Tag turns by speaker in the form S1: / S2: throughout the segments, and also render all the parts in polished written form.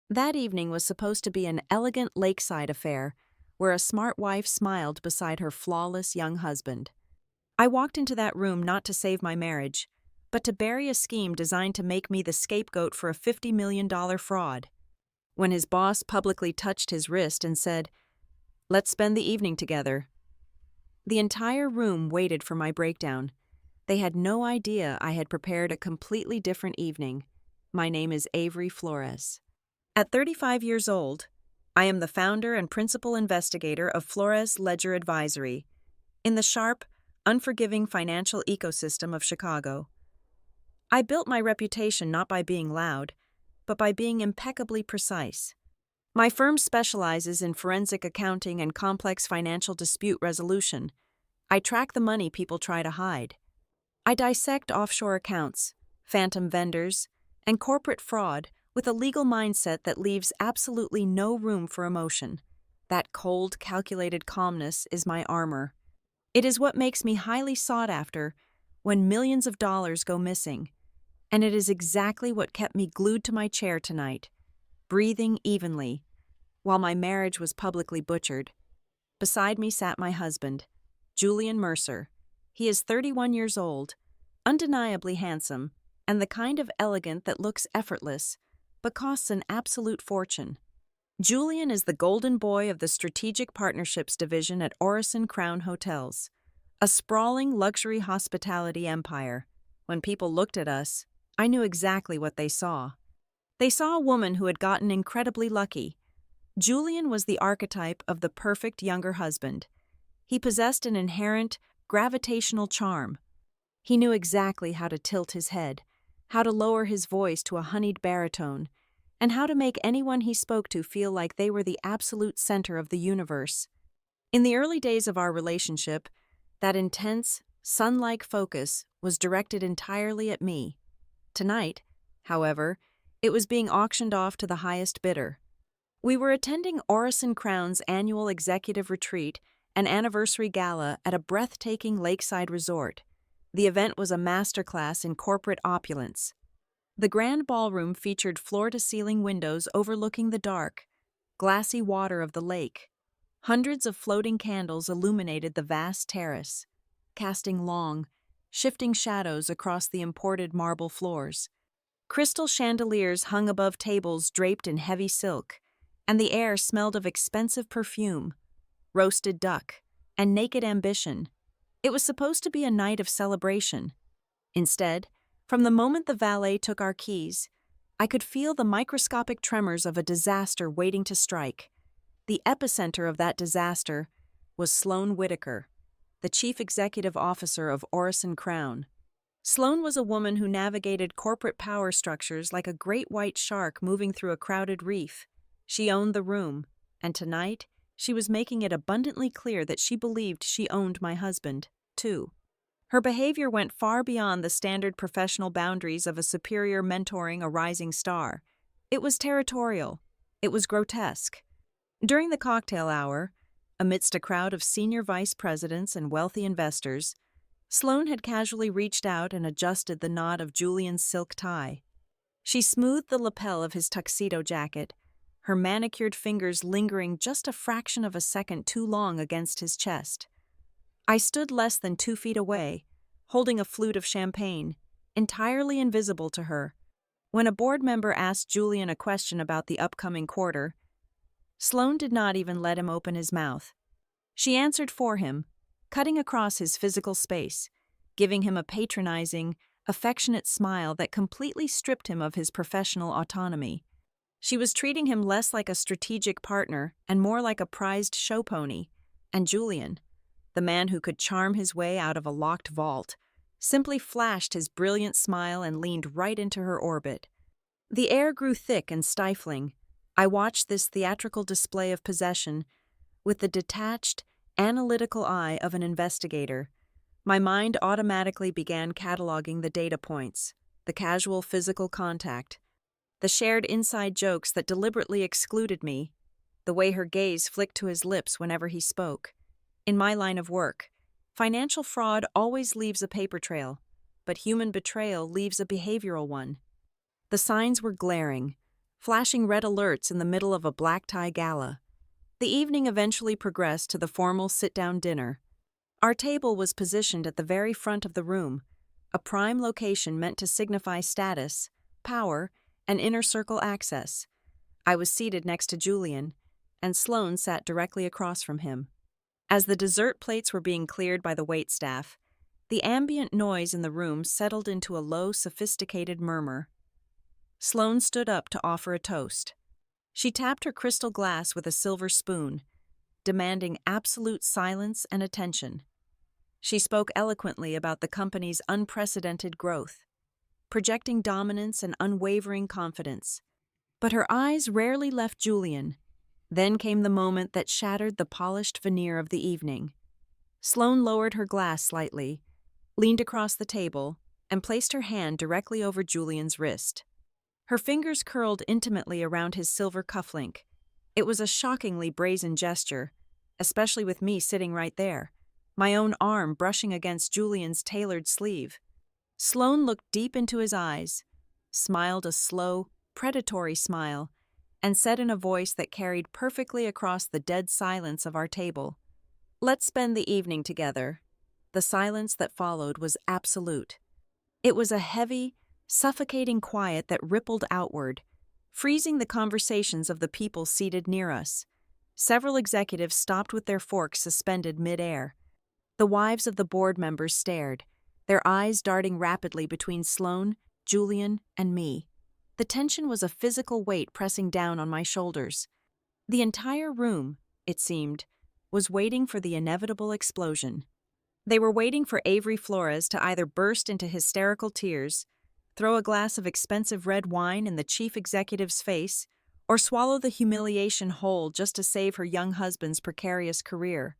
S1: That evening was supposed to be an elegant lakeside affair where a smart wife smiled beside her flawless young husband. I walked into that room not to save my marriage, but to bury a scheme designed to make me the scapegoat for a $50 million fraud. When his boss publicly touched his wrist and said, "Let's spend the evening together," the entire room waited for my breakdown. They had no idea I had prepared a completely different evening. My name is Avery Flores. At 35 years old, I am the founder and principal investigator of Flores Ledger Advisory in the sharp, unforgiving financial ecosystem of Chicago. I built my reputation not by being loud, but by being impeccably precise. My firm specializes in forensic accounting and complex financial dispute resolution. I track the money people try to hide. I dissect offshore accounts, phantom vendors, and corporate fraud with a legal mindset that leaves absolutely no room for emotion. That cold, calculated calmness is my armor. It is what makes me highly sought after when millions of dollars go missing. And it is exactly what kept me glued to my chair tonight, breathing evenly, while my marriage was publicly butchered. Beside me sat my husband, Julian Mercer. He is 31 years old, undeniably handsome, and the kind of elegant that looks effortless, but costs an absolute fortune. Julian is the golden boy of the Strategic Partnerships Division at Orison Crown Hotels, a sprawling luxury hospitality empire. When people looked at us, I knew exactly what they saw. They saw a woman who had gotten incredibly lucky. Julian was the archetype of the perfect younger husband. He possessed an inherent, gravitational charm. He knew exactly how to tilt his head, how to lower his voice to a honeyed baritone, and how to make anyone he spoke to feel like they were the absolute center of the universe. In the early days of our relationship, that intense, sun-like focus was directed entirely at me. Tonight, however, it was being auctioned off to the highest bidder. We were attending Orison Crown's annual executive retreat and anniversary gala at a breathtaking lakeside resort. The event was a masterclass in corporate opulence. The grand ballroom featured floor-to-ceiling windows overlooking the dark, glassy water of the lake. Hundreds of floating candles illuminated the vast terrace, casting long, shifting shadows across the imported marble floors. Crystal chandeliers hung above tables draped in heavy silk, and the air smelled of expensive perfume, roasted duck, and naked ambition. It was supposed to be a night of celebration. Instead, from the moment the valet took our keys, I could feel the microscopic tremors of a disaster waiting to strike. The epicenter of that disaster was Sloan Whitaker, the chief executive officer of Orison Crown. Sloan was a woman who navigated corporate power structures like a great white shark moving through a crowded reef. She owned the room, and tonight she was making it abundantly clear that she believed she owned my husband, too. Her behavior went far beyond the standard professional boundaries of a superior mentoring a rising star. It was territorial. It was grotesque. During the cocktail hour, amidst a crowd of senior vice presidents and wealthy investors, Sloan had casually reached out and adjusted the knot of Julian's silk tie. She smoothed the lapel of his tuxedo jacket, her manicured fingers lingering just a fraction of a second too long against his chest. I stood less than 2 feet away, holding a flute of champagne, entirely invisible to her. When a board member asked Julian a question about the upcoming quarter, Sloan did not even let him open his mouth. She answered for him, cutting across his physical space, giving him a patronizing, affectionate smile that completely stripped him of his professional autonomy. She was treating him less like a strategic partner and more like a prized show pony, and Julian, the man who could charm his way out of a locked vault, simply flashed his brilliant smile and leaned right into her orbit. The air grew thick and stifling. I watched this theatrical display of possession with the detached, analytical eye of an investigator. My mind automatically began cataloging the data points, the casual physical contact, the shared inside jokes that deliberately excluded me, the way her gaze flicked to his lips whenever he spoke. In my line of work, financial fraud always leaves a paper trail, but human betrayal leaves a behavioral one. The signs were glaring. flashing red alerts in the middle of a black tie gala. The evening eventually progressed to the formal sit-down dinner. Our table was positioned at the very front of the room, a prime location meant to signify status, power, and inner circle access. I was seated next to Julian, and Sloane sat directly across from him. As the dessert plates were being cleared by the waitstaff, the ambient noise in the room settled into a low, sophisticated murmur. Sloane stood up to offer a toast. She tapped her crystal glass with a silver spoon, demanding absolute silence and attention. She spoke eloquently about the company's unprecedented growth, projecting dominance and unwavering confidence. But her eyes rarely left Julian. Then came the moment that shattered the polished veneer of the evening. Sloane lowered her glass slightly, leaned across the table, and placed her hand directly over Julian's wrist. Her fingers curled intimately around his silver cufflink. It was a shockingly brazen gesture, especially with me sitting right there, my own arm brushing against Julian's tailored sleeve. Sloane looked deep into his eyes, smiled a slow, predatory smile, and said in a voice that carried perfectly across the dead silence of our table, "Let's spend the evening together." The silence that followed was absolute. It was a heavy, suffocating quiet that rippled outward, freezing the conversations of the people seated near us. Several executives stopped with their forks suspended mid-air. The wives of the board members stared, their eyes darting rapidly between Sloane, Julian, and me. The tension was a physical weight pressing down on my shoulders. The entire room, it seemed, was waiting for the inevitable explosion. They were waiting for Avery Flores to either burst into hysterical tears, throw a glass of expensive red wine in the chief executive's face, or swallow the humiliation whole just to save her young husband's precarious career.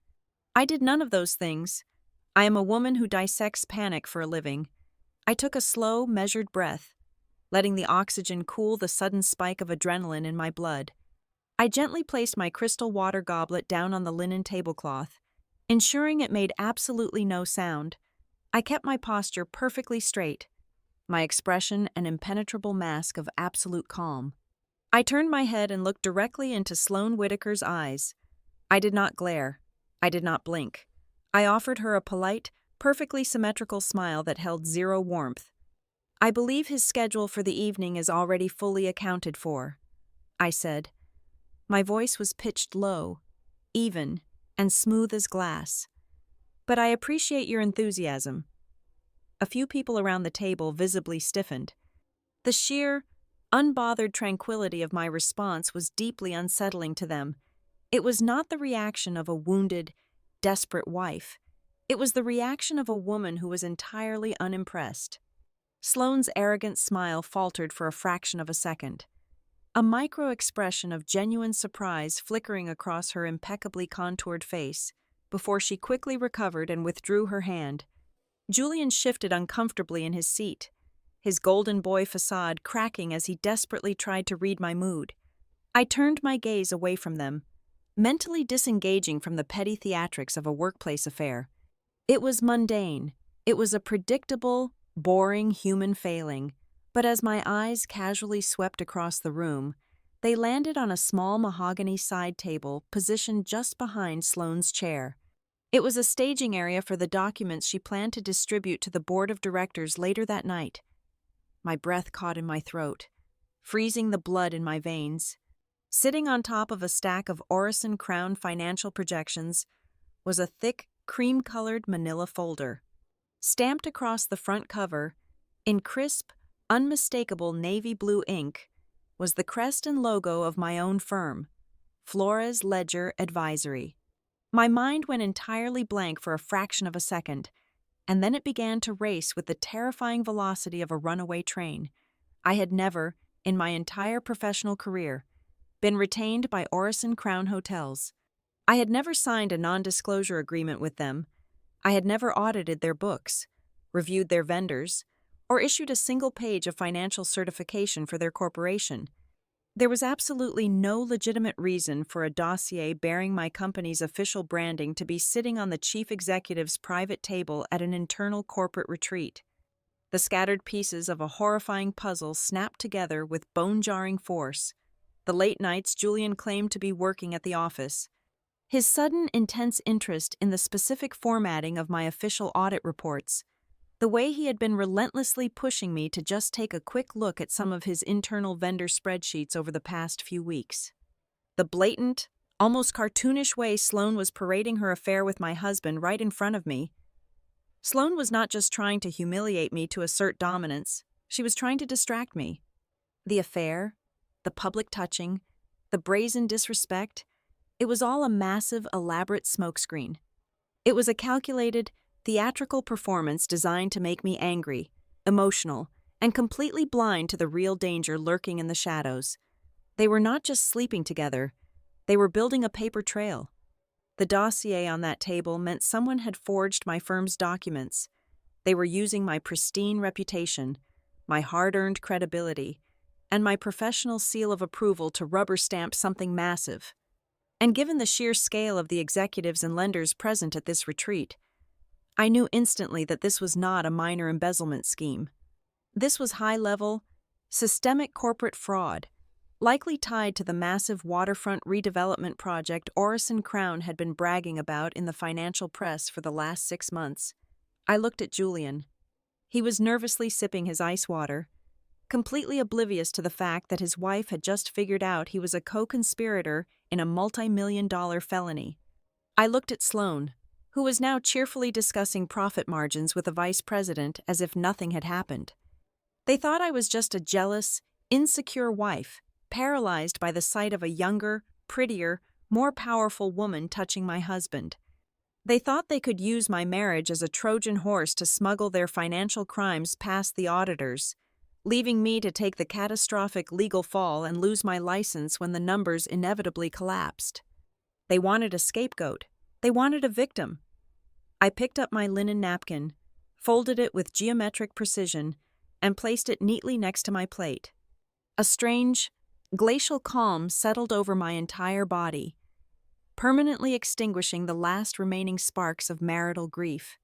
S1: I did none of those things. I am a woman who dissects panic for a living. I took a slow, measured breath, letting the oxygen cool the sudden spike of adrenaline in my blood. I gently placed my crystal water goblet down on the linen tablecloth, ensuring it made absolutely no sound. I kept my posture perfectly straight, my expression an impenetrable mask of absolute calm. I turned my head and looked directly into Sloane Whitaker's eyes. I did not glare. I did not blink. I offered her a polite, perfectly symmetrical smile that held zero warmth. "I believe his schedule for the evening is already fully accounted for," I said. My voice was pitched low, even, and smooth as glass. "But I appreciate your enthusiasm." A few people around the table visibly stiffened. The sheer, unbothered tranquility of my response was deeply unsettling to them. It was not the reaction of a wounded, desperate wife. It was the reaction of a woman who was entirely unimpressed. Sloane's arrogant smile faltered for a fraction of a second, a micro-expression of genuine surprise flickering across her impeccably contoured face, before she quickly recovered and withdrew her hand. Julian shifted uncomfortably in his seat, his golden boy facade cracking as he desperately tried to read my mood. I turned my gaze away from them, mentally disengaging from the petty theatrics of a workplace affair. It was mundane. It was a predictable, boring human failing, but as my eyes casually swept across the room, they landed on a small mahogany side table positioned just behind Sloane's chair. It was a staging area for the documents she planned to distribute to the board of directors later that night. My breath caught in my throat, freezing the blood in my veins. Sitting on top of a stack of Orison Crown financial projections was a thick, cream-colored manila folder. Stamped across the front cover, in crisp, unmistakable navy blue ink, was the crest and logo of my own firm, Flores Ledger Advisory. My mind went entirely blank for a fraction of a second, and then it began to race with the terrifying velocity of a runaway train. I had never, in my entire professional career, been retained by Orison Crown Hotels. I had never signed a non-disclosure agreement with them. I had never audited their books, reviewed their vendors, or issued a single page of financial certification for their corporation. There was absolutely no legitimate reason for a dossier bearing my company's official branding to be sitting on the chief executive's private table at an internal corporate retreat. The scattered pieces of a horrifying puzzle snapped together with bone-jarring force. The late nights Julian claimed to be working at the office. His sudden, intense interest in the specific formatting of my official audit reports. The way he had been relentlessly pushing me to just take a quick look at some of his internal vendor spreadsheets over the past few weeks. The blatant, almost cartoonish way Sloane was parading her affair with my husband right in front of me. Sloane was not just trying to humiliate me to assert dominance, she was trying to distract me. The affair, the public touching, the brazen disrespect, it was all a massive, elaborate smokescreen. It was a calculated, theatrical performance designed to make me angry, emotional, and completely blind to the real danger lurking in the shadows. They were not just sleeping together, they were building a paper trail. The dossier on that table meant someone had forged my firm's documents. They were using my pristine reputation, my hard-earned credibility, and my professional seal of approval to rubber stamp something massive. And given the sheer scale of the executives and lenders present at this retreat, I knew instantly that this was not a minor embezzlement scheme. This was high-level, systemic corporate fraud, likely tied to the massive waterfront redevelopment project Orison Crown had been bragging about in the financial press for the last 6 months. I looked at Julian. He was nervously sipping his ice water, completely oblivious to the fact that his wife had just figured out he was a co-conspirator in a multi-million-dollar felony. I looked at Sloane, who was now cheerfully discussing profit margins with the vice president as if nothing had happened. They thought I was just a jealous, insecure wife, paralyzed by the sight of a younger, prettier, more powerful woman touching my husband. They thought they could use my marriage as a Trojan horse to smuggle their financial crimes past the auditors, leaving me to take the catastrophic legal fall and lose my license when the numbers inevitably collapsed. They wanted a scapegoat. They wanted a victim. I picked up my linen napkin, folded it with geometric precision, and placed it neatly next to my plate. A strange, glacial calm settled over my entire body, permanently extinguishing the last remaining sparks of marital grief.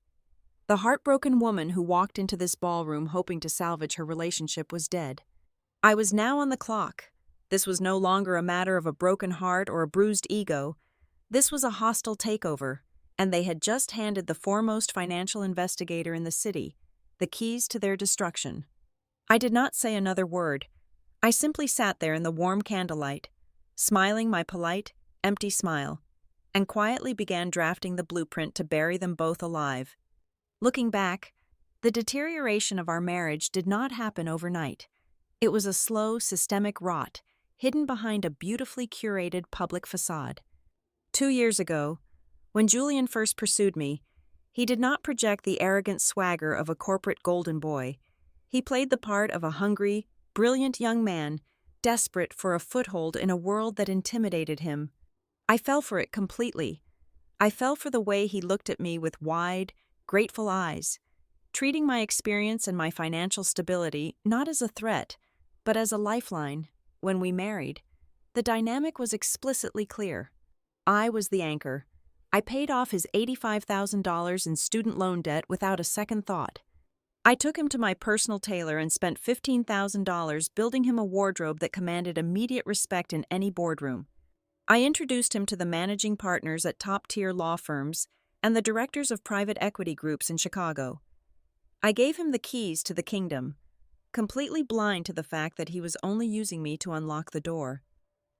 S1: The heartbroken woman who walked into this ballroom hoping to salvage her relationship was dead. I was now on the clock. This was no longer a matter of a broken heart or a bruised ego. This was a hostile takeover, and they had just handed the foremost financial investigator in the city the keys to their destruction. I did not say another word. I simply sat there in the warm candlelight, smiling my polite, empty smile, and quietly began drafting the blueprint to bury them both alive. Looking back, the deterioration of our marriage did not happen overnight. It was a slow, systemic rot, hidden behind a beautifully curated public facade. 2 years ago, when Julian first pursued me, he did not project the arrogant swagger of a corporate golden boy. He played the part of a hungry, brilliant young man, desperate for a foothold in a world that intimidated him. I fell for it completely. I fell for the way he looked at me with wide, grateful eyes, treating my experience and my financial stability not as a threat, but as a lifeline. When we married, the dynamic was explicitly clear. I was the anchor. I paid off his $85,000 in student loan debt without a second thought. I took him to my personal tailor and spent $15,000 building him a wardrobe that commanded immediate respect in any boardroom. I introduced him to the managing partners at top-tier law firms and the directors of private equity groups in Chicago. I gave him the keys to the kingdom, completely blind to the fact that he was only using me to unlock the door.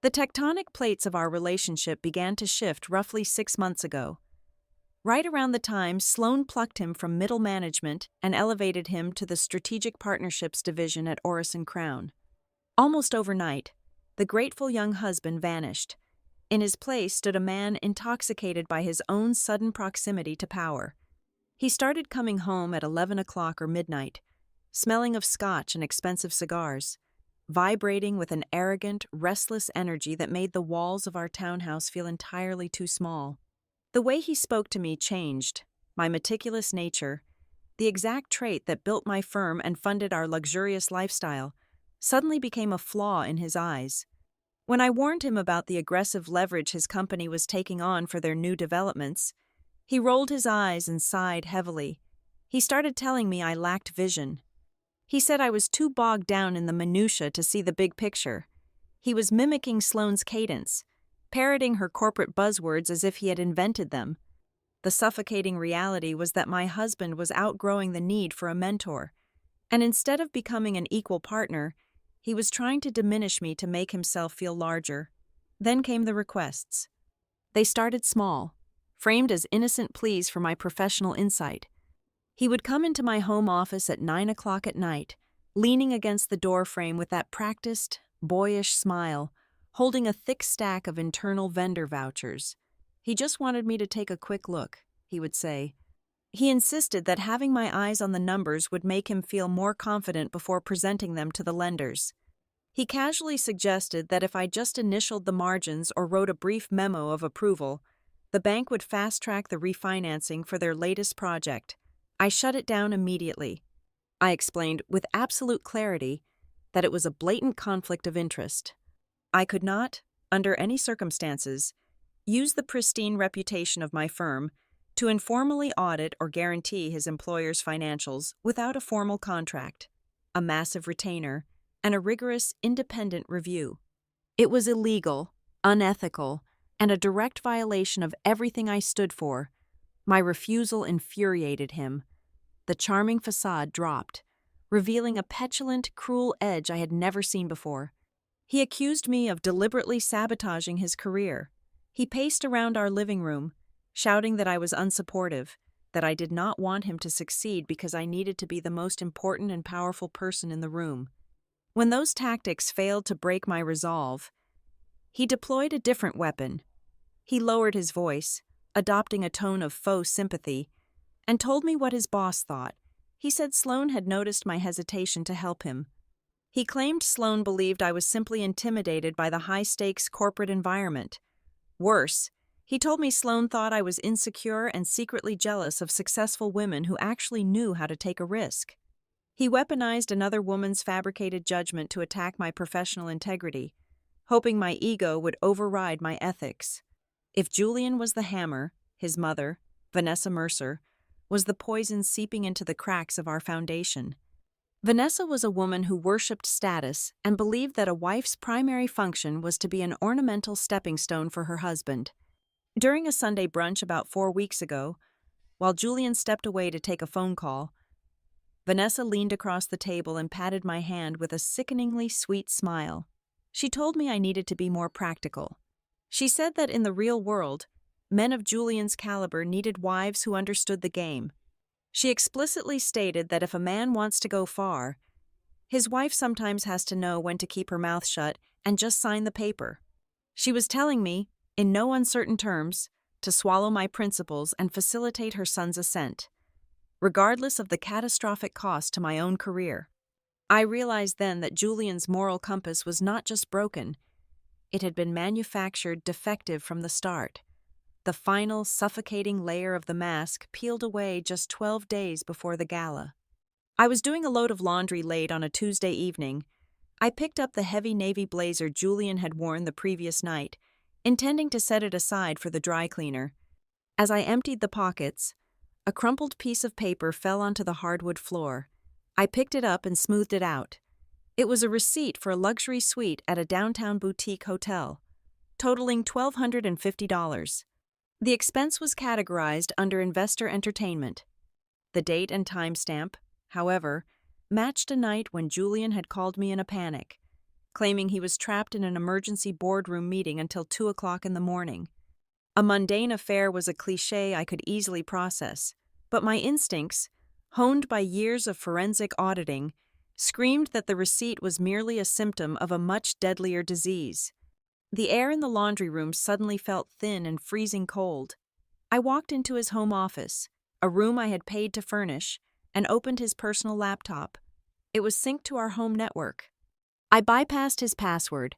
S1: The tectonic plates of our relationship began to shift roughly 6 months ago. Right around the time Sloane plucked him from middle management and elevated him to the Strategic Partnerships division at Orison Crown. Almost overnight, the grateful young husband vanished. In his place stood a man intoxicated by his own sudden proximity to power. He started coming home at 11 o'clock or midnight, smelling of scotch and expensive cigars, vibrating with an arrogant, restless energy that made the walls of our townhouse feel entirely too small. The way he spoke to me changed. My meticulous nature, the exact trait that built my firm and funded our luxurious lifestyle, suddenly became a flaw in his eyes. When I warned him about the aggressive leverage his company was taking on for their new developments, he rolled his eyes and sighed heavily. He started telling me I lacked vision. He said I was too bogged down in the minutiae to see the big picture. He was mimicking Sloane's cadence, parroting her corporate buzzwords as if he had invented them. The suffocating reality was that my husband was outgrowing the need for a mentor, and instead of becoming an equal partner, he was trying to diminish me to make himself feel larger. Then came the requests. They started small, framed as innocent pleas for my professional insight. He would come into my home office at 9 o'clock at night, leaning against the doorframe with that practiced, boyish smile, holding a thick stack of internal vendor vouchers. He just wanted me to take a quick look, he would say. He insisted that having my eyes on the numbers would make him feel more confident before presenting them to the lenders. He casually suggested that if I just initialed the margins or wrote a brief memo of approval, the bank would fast-track the refinancing for their latest project. I shut it down immediately. I explained with absolute clarity that it was a blatant conflict of interest. I could not, under any circumstances, use the pristine reputation of my firm to informally audit or guarantee his employer's financials without a formal contract, a massive retainer, and a rigorous independent review. It was illegal, unethical, and a direct violation of everything I stood for. My refusal infuriated him. The charming facade dropped, revealing a petulant, cruel edge I had never seen before. He accused me of deliberately sabotaging his career. He paced around our living room, shouting that I was unsupportive, that I did not want him to succeed because I needed to be the most important and powerful person in the room. When those tactics failed to break my resolve, he deployed a different weapon. He lowered his voice, adopting a tone of faux sympathy, and told me what his boss thought. He said Sloane had noticed my hesitation to help him. He claimed Sloane believed I was simply intimidated by the high-stakes corporate environment. Worse, he told me Sloane thought I was insecure and secretly jealous of successful women who actually knew how to take a risk. He weaponized another woman's fabricated judgment to attack my professional integrity, hoping my ego would override my ethics. If Julian was the hammer, his mother, Vanessa Mercer, was the poison seeping into the cracks of our foundation. Vanessa was a woman who worshipped status and believed that a wife's primary function was to be an ornamental stepping stone for her husband. During a Sunday brunch about 4 weeks ago, while Julian stepped away to take a phone call, Vanessa leaned across the table and patted my hand with a sickeningly sweet smile. She told me I needed to be more practical. She said that in the real world, men of Julian's caliber needed wives who understood the game. She explicitly stated that if a man wants to go far, his wife sometimes has to know when to keep her mouth shut and just sign the paper. She was telling me, in no uncertain terms, to swallow my principles and facilitate her son's ascent, regardless of the catastrophic cost to my own career. I realized then that Julian's moral compass was not just broken, it had been manufactured defective from the start. The final, suffocating layer of the mask peeled away just 12 days before the gala. I was doing a load of laundry late on a Tuesday evening. I picked up the heavy navy blazer Julian had worn the previous night, intending to set it aside for the dry cleaner. As I emptied the pockets, a crumpled piece of paper fell onto the hardwood floor. I picked it up and smoothed it out. It was a receipt for a luxury suite at a downtown boutique hotel, totaling $1,250. The expense was categorized under investor entertainment. The date and timestamp, however, matched a night when Julian had called me in a panic, claiming he was trapped in an emergency boardroom meeting until 2 o'clock in the morning. A mundane affair was a cliché I could easily process, but my instincts, honed by years of forensic auditing, screamed that the receipt was merely a symptom of a much deadlier disease. The air in the laundry room suddenly felt thin and freezing cold. I walked into his home office, a room I had paid to furnish, and opened his personal laptop. It was synced to our home network. I bypassed his password,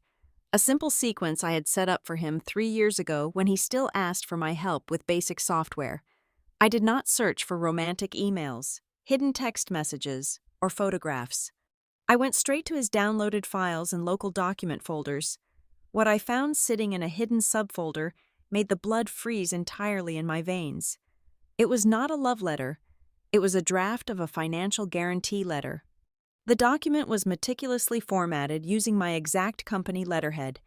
S1: a simple sequence I had set up for him 3 years ago when he still asked for my help with basic software. I did not search for romantic emails, hidden text messages, or photographs. I went straight to his downloaded files and local document folders. What I found sitting in a hidden subfolder made the blood freeze entirely in my veins. It was not a love letter. It was a draft of a financial guarantee letter. The document was meticulously formatted using my exact company letterhead.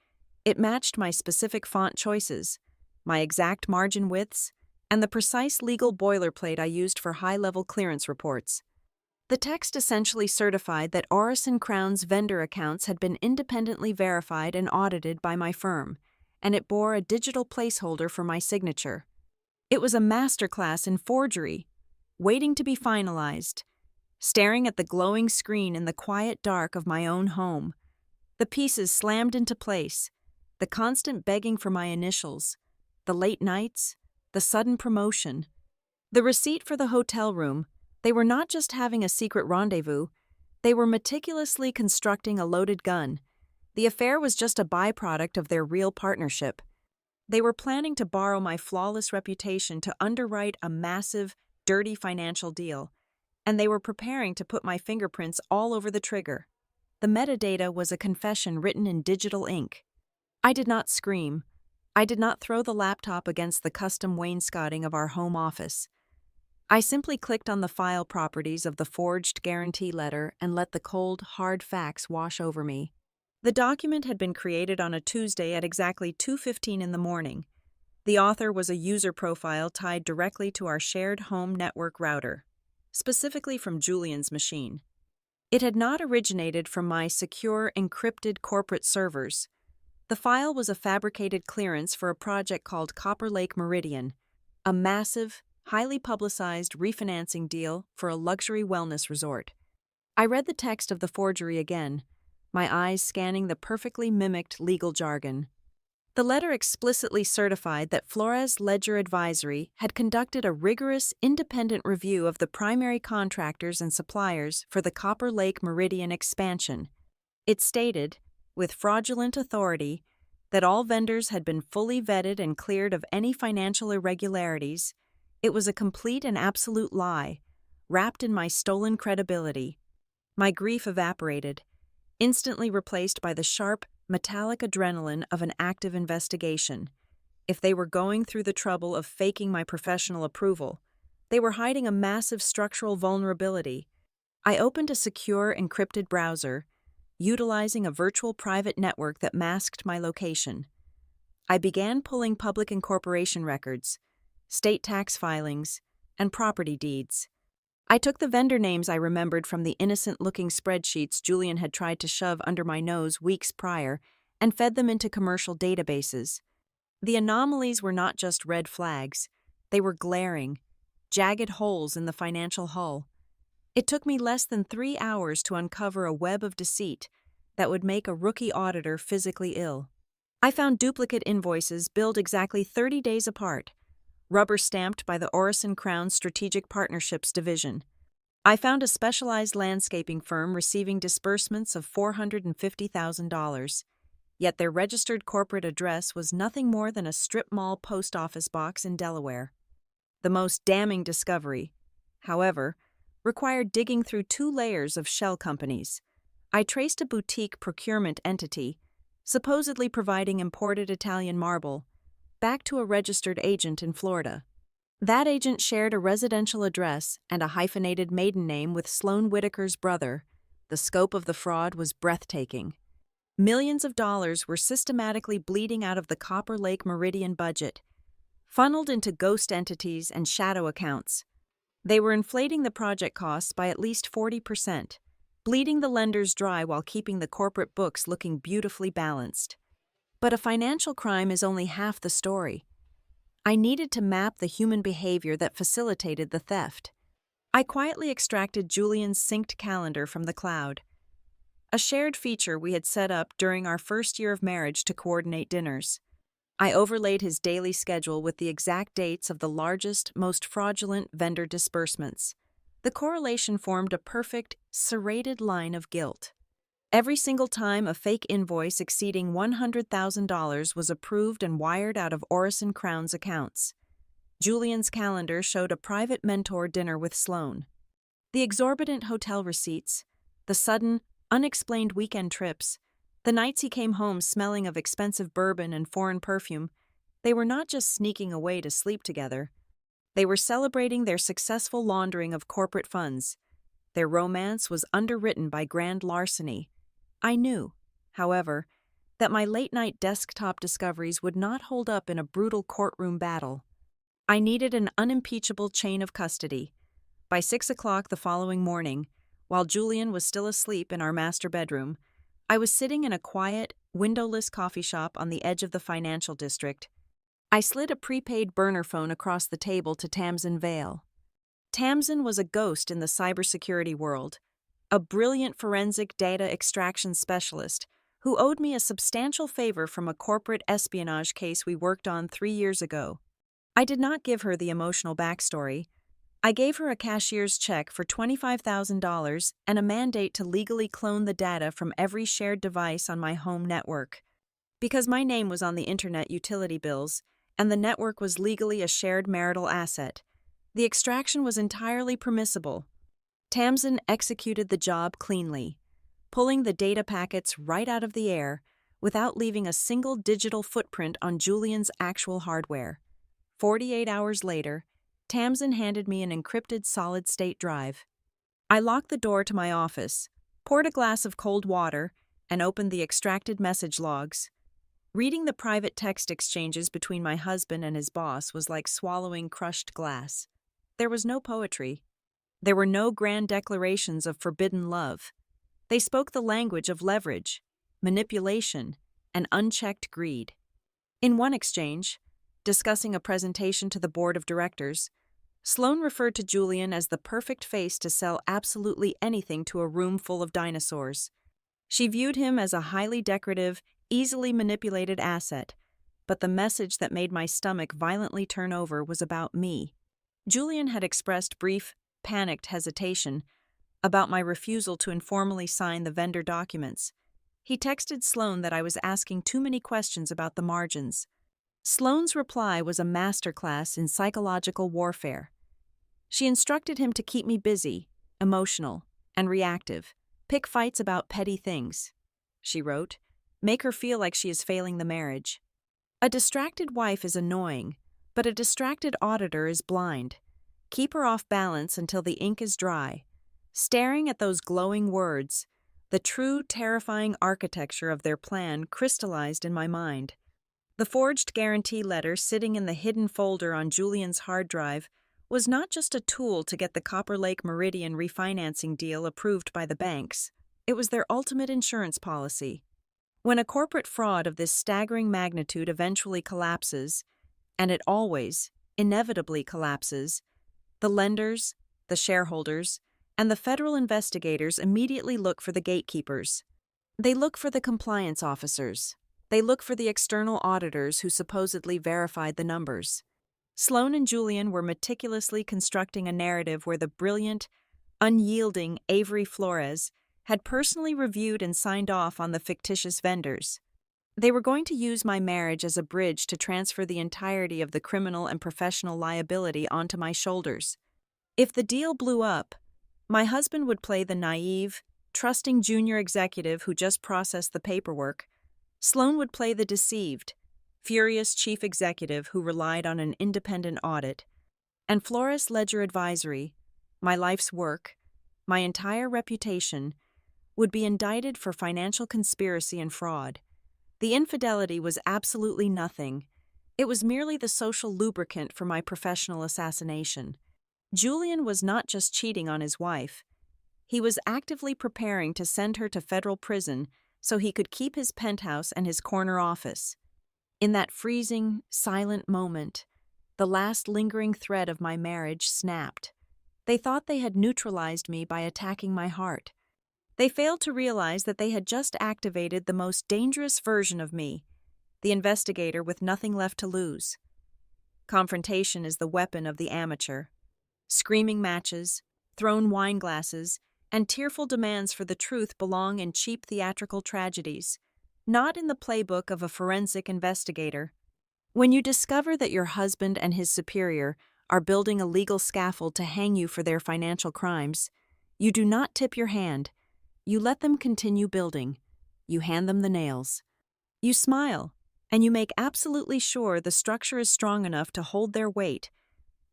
S1: It matched my specific font choices, my exact margin widths, and the precise legal boilerplate I used for high-level clearance reports. The text essentially certified that Orison Crown's vendor accounts had been independently verified and audited by my firm, and it bore a digital placeholder for my signature. It was a masterclass in forgery, waiting to be finalized. Staring at the glowing screen in the quiet dark of my own home, the pieces slammed into place, the constant begging for my initials, the late nights, the sudden promotion, the receipt for the hotel room. They were not just having a secret rendezvous, they were meticulously constructing a loaded gun. The affair was just a byproduct of their real partnership. They were planning to borrow my flawless reputation to underwrite a massive, dirty financial deal, and they were preparing to put my fingerprints all over the trigger. The metadata was a confession written in digital ink. I did not scream. I did not throw the laptop against the custom wainscoting of our home office. I simply clicked on the file properties of the forged guarantee letter and let the cold, hard facts wash over me. The document had been created on a Tuesday at exactly 2:15 in the morning. The author was a user profile tied directly to our shared home network router, specifically from Julian's machine. It had not originated from my secure, encrypted corporate servers. The file was a fabricated clearance for a project called Copper Lake Meridian, a massive, highly publicized refinancing deal for a luxury wellness resort. I read the text of the forgery again, my eyes scanning the perfectly mimicked legal jargon. The letter explicitly certified that Flores Ledger Advisory had conducted a rigorous, independent review of the primary contractors and suppliers for the Copper Lake Meridian expansion. It stated, with fraudulent authority, that all vendors had been fully vetted and cleared of any financial irregularities. It was a complete and absolute lie, wrapped in my stolen credibility. My grief evaporated, instantly replaced by the sharp, metallic adrenaline of an active investigation. If they were going through the trouble of faking my professional approval, they were hiding a massive structural vulnerability. I opened a secure, encrypted browser, utilizing a virtual private network that masked my location. I began pulling public incorporation records, state tax filings, and property deeds. I took the vendor names I remembered from the innocent-looking spreadsheets Julian had tried to shove under my nose weeks prior and fed them into commercial databases. The anomalies were not just red flags. They were glaring, jagged holes in the financial hull. It took me less than 3 hours to uncover a web of deceit that would make a rookie auditor physically ill. I found duplicate invoices billed exactly 30 days apart, rubber-stamped by the Orison Crown Strategic Partnerships Division. I found a specialized landscaping firm receiving disbursements of $450,000, yet their registered corporate address was nothing more than a strip mall post office box in Delaware. The most damning discovery, however, required digging through 2 layers of shell companies. I traced a boutique procurement entity, supposedly providing imported Italian marble, back to a registered agent in Florida. That agent shared a residential address and a hyphenated maiden name with Sloan Whitaker's brother. The scope of the fraud was breathtaking. Millions of dollars were systematically bleeding out of the Copper Lake Meridian budget, funneled into ghost entities and shadow accounts. They were inflating the project costs by at least 40%, bleeding the lenders dry while keeping the corporate books looking beautifully balanced. But a financial crime is only half the story. I needed to map the human behavior that facilitated the theft. I quietly extracted Julian's synced calendar from the cloud, a shared feature we had set up during our first year of marriage to coordinate dinners. I overlaid his daily schedule with the exact dates of the largest, most fraudulent vendor disbursements. The correlation formed a perfect, serrated line of guilt. Every single time a fake invoice exceeding $100,000 was approved and wired out of Orison Crown's accounts, Julian's calendar showed a private mentor dinner with Sloan. The exorbitant hotel receipts, the sudden, unexplained weekend trips, the nights he came home smelling of expensive bourbon and foreign perfume, they were not just sneaking away to sleep together. They were celebrating their successful laundering of corporate funds, Their romance was underwritten by grand larceny. I knew, however, that my late-night desktop discoveries would not hold up in a brutal courtroom battle. I needed an unimpeachable chain of custody. By 6 o'clock the following morning, while Julian was still asleep in our master bedroom, I was sitting in a quiet, windowless coffee shop on the edge of the financial district. I slid a prepaid burner phone across the table to Tamsin Vale. Tamsin was a ghost in the cybersecurity world, a brilliant forensic data extraction specialist who owed me a substantial favor from a corporate espionage case we worked on 3 years ago. I did not give her the emotional backstory. I gave her a cashier's check for $25,000 and a mandate to legally clone the data from every shared device on my home network. Because my name was on the internet utility bills, and the network was legally a shared marital asset, the extraction was entirely permissible. Tamsin executed the job cleanly, pulling the data packets right out of the air without leaving a single digital footprint on Julian's actual hardware. 48 hours later, Tamsin handed me an encrypted solid-state drive. I locked the door to my office, poured a glass of cold water, and opened the extracted message logs. Reading the private text exchanges between my husband and his boss was like swallowing crushed glass. There was no poetry. There were no grand declarations of forbidden love. They spoke the language of leverage, manipulation, and unchecked greed. In one exchange, discussing a presentation to the board of directors, Sloan referred to Julian as the perfect face to sell absolutely anything to a room full of dinosaurs. She viewed him as a highly decorative, easily manipulated asset, but the message that made my stomach violently turn over was about me. Julian had expressed brief, panicked hesitation about my refusal to informally sign the vendor documents. He texted Sloan that I was asking too many questions about the margins. Sloan's reply was a masterclass in psychological warfare. She instructed him to keep me busy, emotional, and reactive, pick fights about petty things. She wrote, make her feel like she is failing the marriage. A distracted wife is annoying, but a distracted auditor is blind. Keep her off balance until the ink is dry. Staring at those glowing words, the true terrifying architecture of their plan crystallized in my mind. The forged guarantee letter sitting in the hidden folder on Julian's hard drive was not just a tool to get the Copper Lake Meridian refinancing deal approved by the banks. It was their ultimate insurance policy. When a corporate fraud of this staggering magnitude eventually collapses, and it always, inevitably collapses, the lenders, the shareholders, and the federal investigators immediately look for the gatekeepers. They look for the compliance officers. They look for the external auditors who supposedly verified the numbers. Sloan and Julian were meticulously constructing a narrative where the brilliant, unyielding Avery Flores had personally reviewed and signed off on the fictitious vendors. They were going to use my marriage as a bridge to transfer the entirety of the criminal and professional liability onto my shoulders. If the deal blew up, my husband would play the naive, trusting junior executive who just processed the paperwork. Sloan would play the deceived, furious chief executive who relied on an independent audit. And Flores Ledger Advisory, my life's work, my entire reputation, would be indicted for financial conspiracy and fraud. The infidelity was absolutely nothing. It was merely the social lubricant for my professional assassination. Julian was not just cheating on his wife. He was actively preparing to send her to federal prison so he could keep his penthouse and his corner office. In that freezing, silent moment, the last lingering thread of my marriage snapped. They thought they had neutralized me by attacking my heart. They failed to realize that they had just activated the most dangerous version of me, the investigator with nothing left to lose. Confrontation is the weapon of the amateur. Screaming matches, thrown wine glasses, and tearful demands for the truth belong in cheap theatrical tragedies, not in the playbook of a forensic investigator. When you discover that your husband and his superior are building a legal scaffold to hang you for their financial crimes, you do not tip your hand. You let them continue building. You hand them the nails. You smile, and you make absolutely sure the structure is strong enough to hold their weight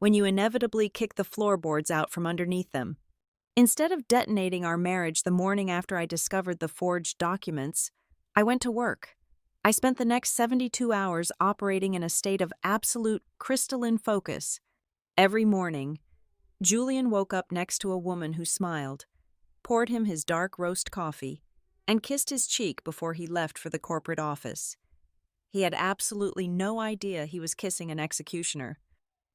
S1: when you inevitably kick the floorboards out from underneath them. Instead of detonating our marriage the morning after I discovered the forged documents, I went to work. I spent the next 72 hours operating in a state of absolute crystalline focus. Every morning, Julian woke up next to a woman who smiled, poured him his dark roast coffee, and kissed his cheek before he left for the corporate office. He had absolutely no idea he was kissing an executioner.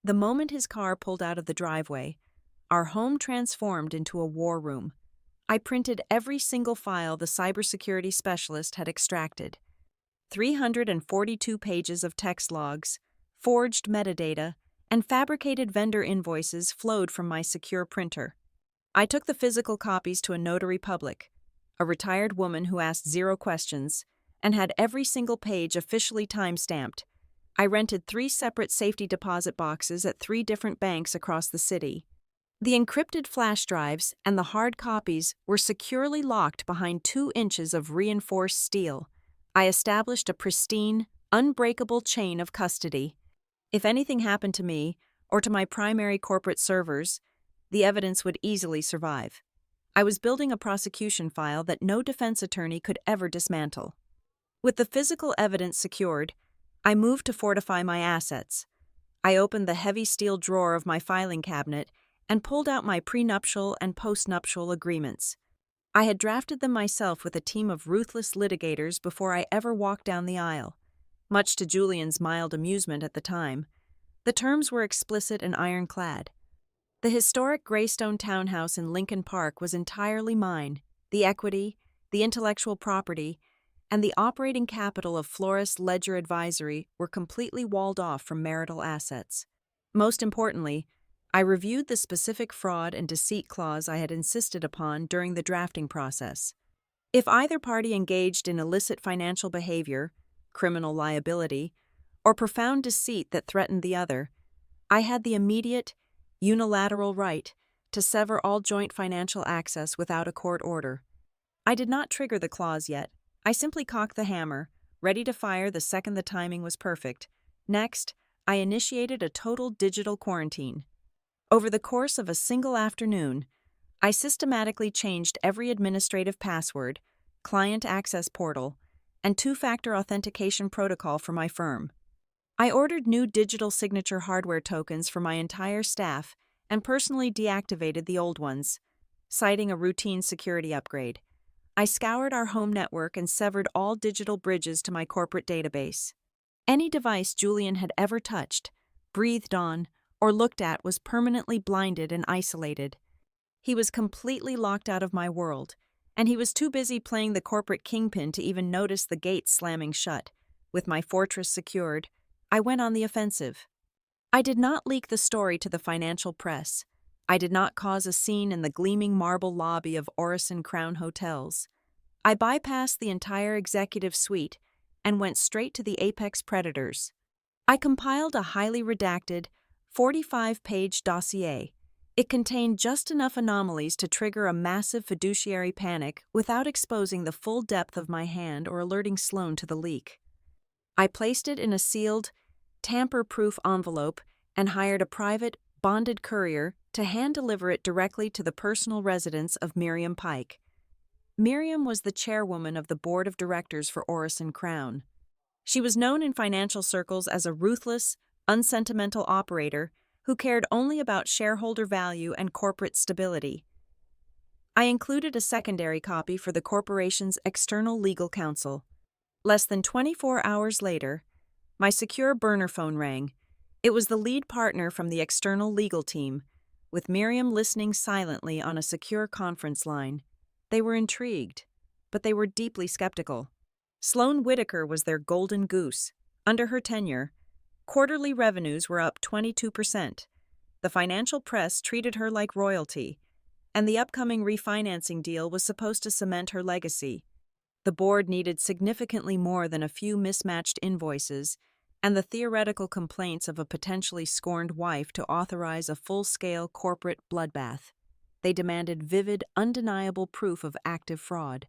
S1: The moment his car pulled out of the driveway, our home transformed into a war room. I printed every single file the cybersecurity specialist had extracted. 342 pages of text logs, forged metadata, and fabricated vendor invoices flowed from my secure printer. I took the physical copies to a notary public, a retired woman who asked 0 questions, and had every single page officially time-stamped. I rented 3 separate safety deposit boxes at 3 different banks across the city. The encrypted flash drives and the hard copies were securely locked behind 2 inches of reinforced steel. I established a pristine, unbreakable chain of custody. If anything happened to me, or to my primary corporate servers, the evidence would easily survive. I was building a prosecution file that no defense attorney could ever dismantle. With the physical evidence secured, I moved to fortify my assets. I opened the heavy steel drawer of my filing cabinet and pulled out my prenuptial and postnuptial agreements. I had drafted them myself with a team of ruthless litigators before I ever walked down the aisle. Much to Julian's mild amusement at the time, the terms were explicit and ironclad. The historic Greystone townhouse in Lincoln Park was entirely mine. The equity, the intellectual property, and the operating capital of Flores Ledger Advisory were completely walled off from marital assets. Most importantly, I reviewed the specific fraud and deceit clause I had insisted upon during the drafting process. If either party engaged in illicit financial behavior, criminal liability, or profound deceit that threatened the other, I had the immediate, unilateral right to sever all joint financial access without a court order. I did not trigger the clause yet. I simply cocked the hammer, ready to fire the second the timing was perfect. Next, I initiated a total digital quarantine. Over the course of a single afternoon, I systematically changed every administrative password, client access portal, and 2-factor authentication protocol for my firm. I ordered new digital signature hardware tokens for my entire staff and personally deactivated the old ones, citing a routine security upgrade. I scoured our home network and severed all digital bridges to my corporate database. Any device Julian had ever touched, breathed on, or looked at was permanently blinded and isolated. He was completely locked out of my world, and he was too busy playing the corporate kingpin to even notice the gates slamming shut. With my fortress secured, I went on the offensive. I did not leak the story to the financial press. I did not cause a scene in the gleaming marble lobby of Orison Crown Hotels. I bypassed the entire executive suite and went straight to the apex predators. I compiled a highly redacted, 45-page dossier. It contained just enough anomalies to trigger a massive fiduciary panic without exposing the full depth of my hand or alerting Sloan to the leak. I placed it in a sealed, tamper-proof envelope and hired a private, bonded courier to hand-deliver it directly to the personal residence of Miriam Pike. Miriam was the chairwoman of the board of directors for Orison Crown. She was known in financial circles as a ruthless, unsentimental operator who cared only about shareholder value and corporate stability. I included a secondary copy for the corporation's external legal counsel. Less than 24 hours later, my secure burner phone rang. It was the lead partner from the external legal team, with Miriam listening silently on a secure conference line. They were intrigued, but they were deeply skeptical. Sloan Whitaker was their golden goose. Under her tenure, quarterly revenues were up 22%. The financial press treated her like royalty, and the upcoming refinancing deal was supposed to cement her legacy. The board needed significantly more than a few mismatched invoices and the theoretical complaints of a potentially scorned wife to authorize a full-scale corporate bloodbath. They demanded vivid, undeniable proof of active fraud.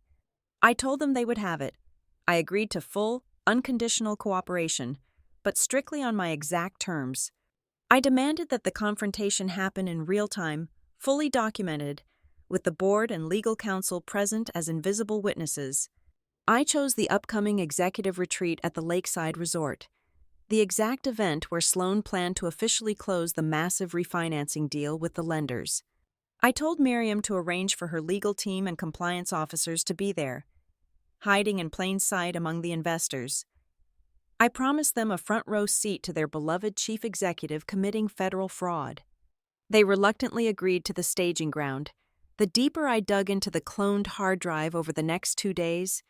S1: I told them they would have it. I agreed to full, unconditional cooperation, but strictly on my exact terms. I demanded that the confrontation happen in real time, fully documented, with the board and legal counsel present as invisible witnesses. I chose the upcoming executive retreat at the Lakeside Resort, the exact event where Sloan planned to officially close the massive refinancing deal with the lenders. I told Miriam to arrange for her legal team and compliance officers to be there, hiding in plain sight among the investors. I promised them a front-row seat to their beloved chief executive committing federal fraud. They reluctantly agreed to the staging ground. The deeper I dug into the cloned hard drive over the next 2 days,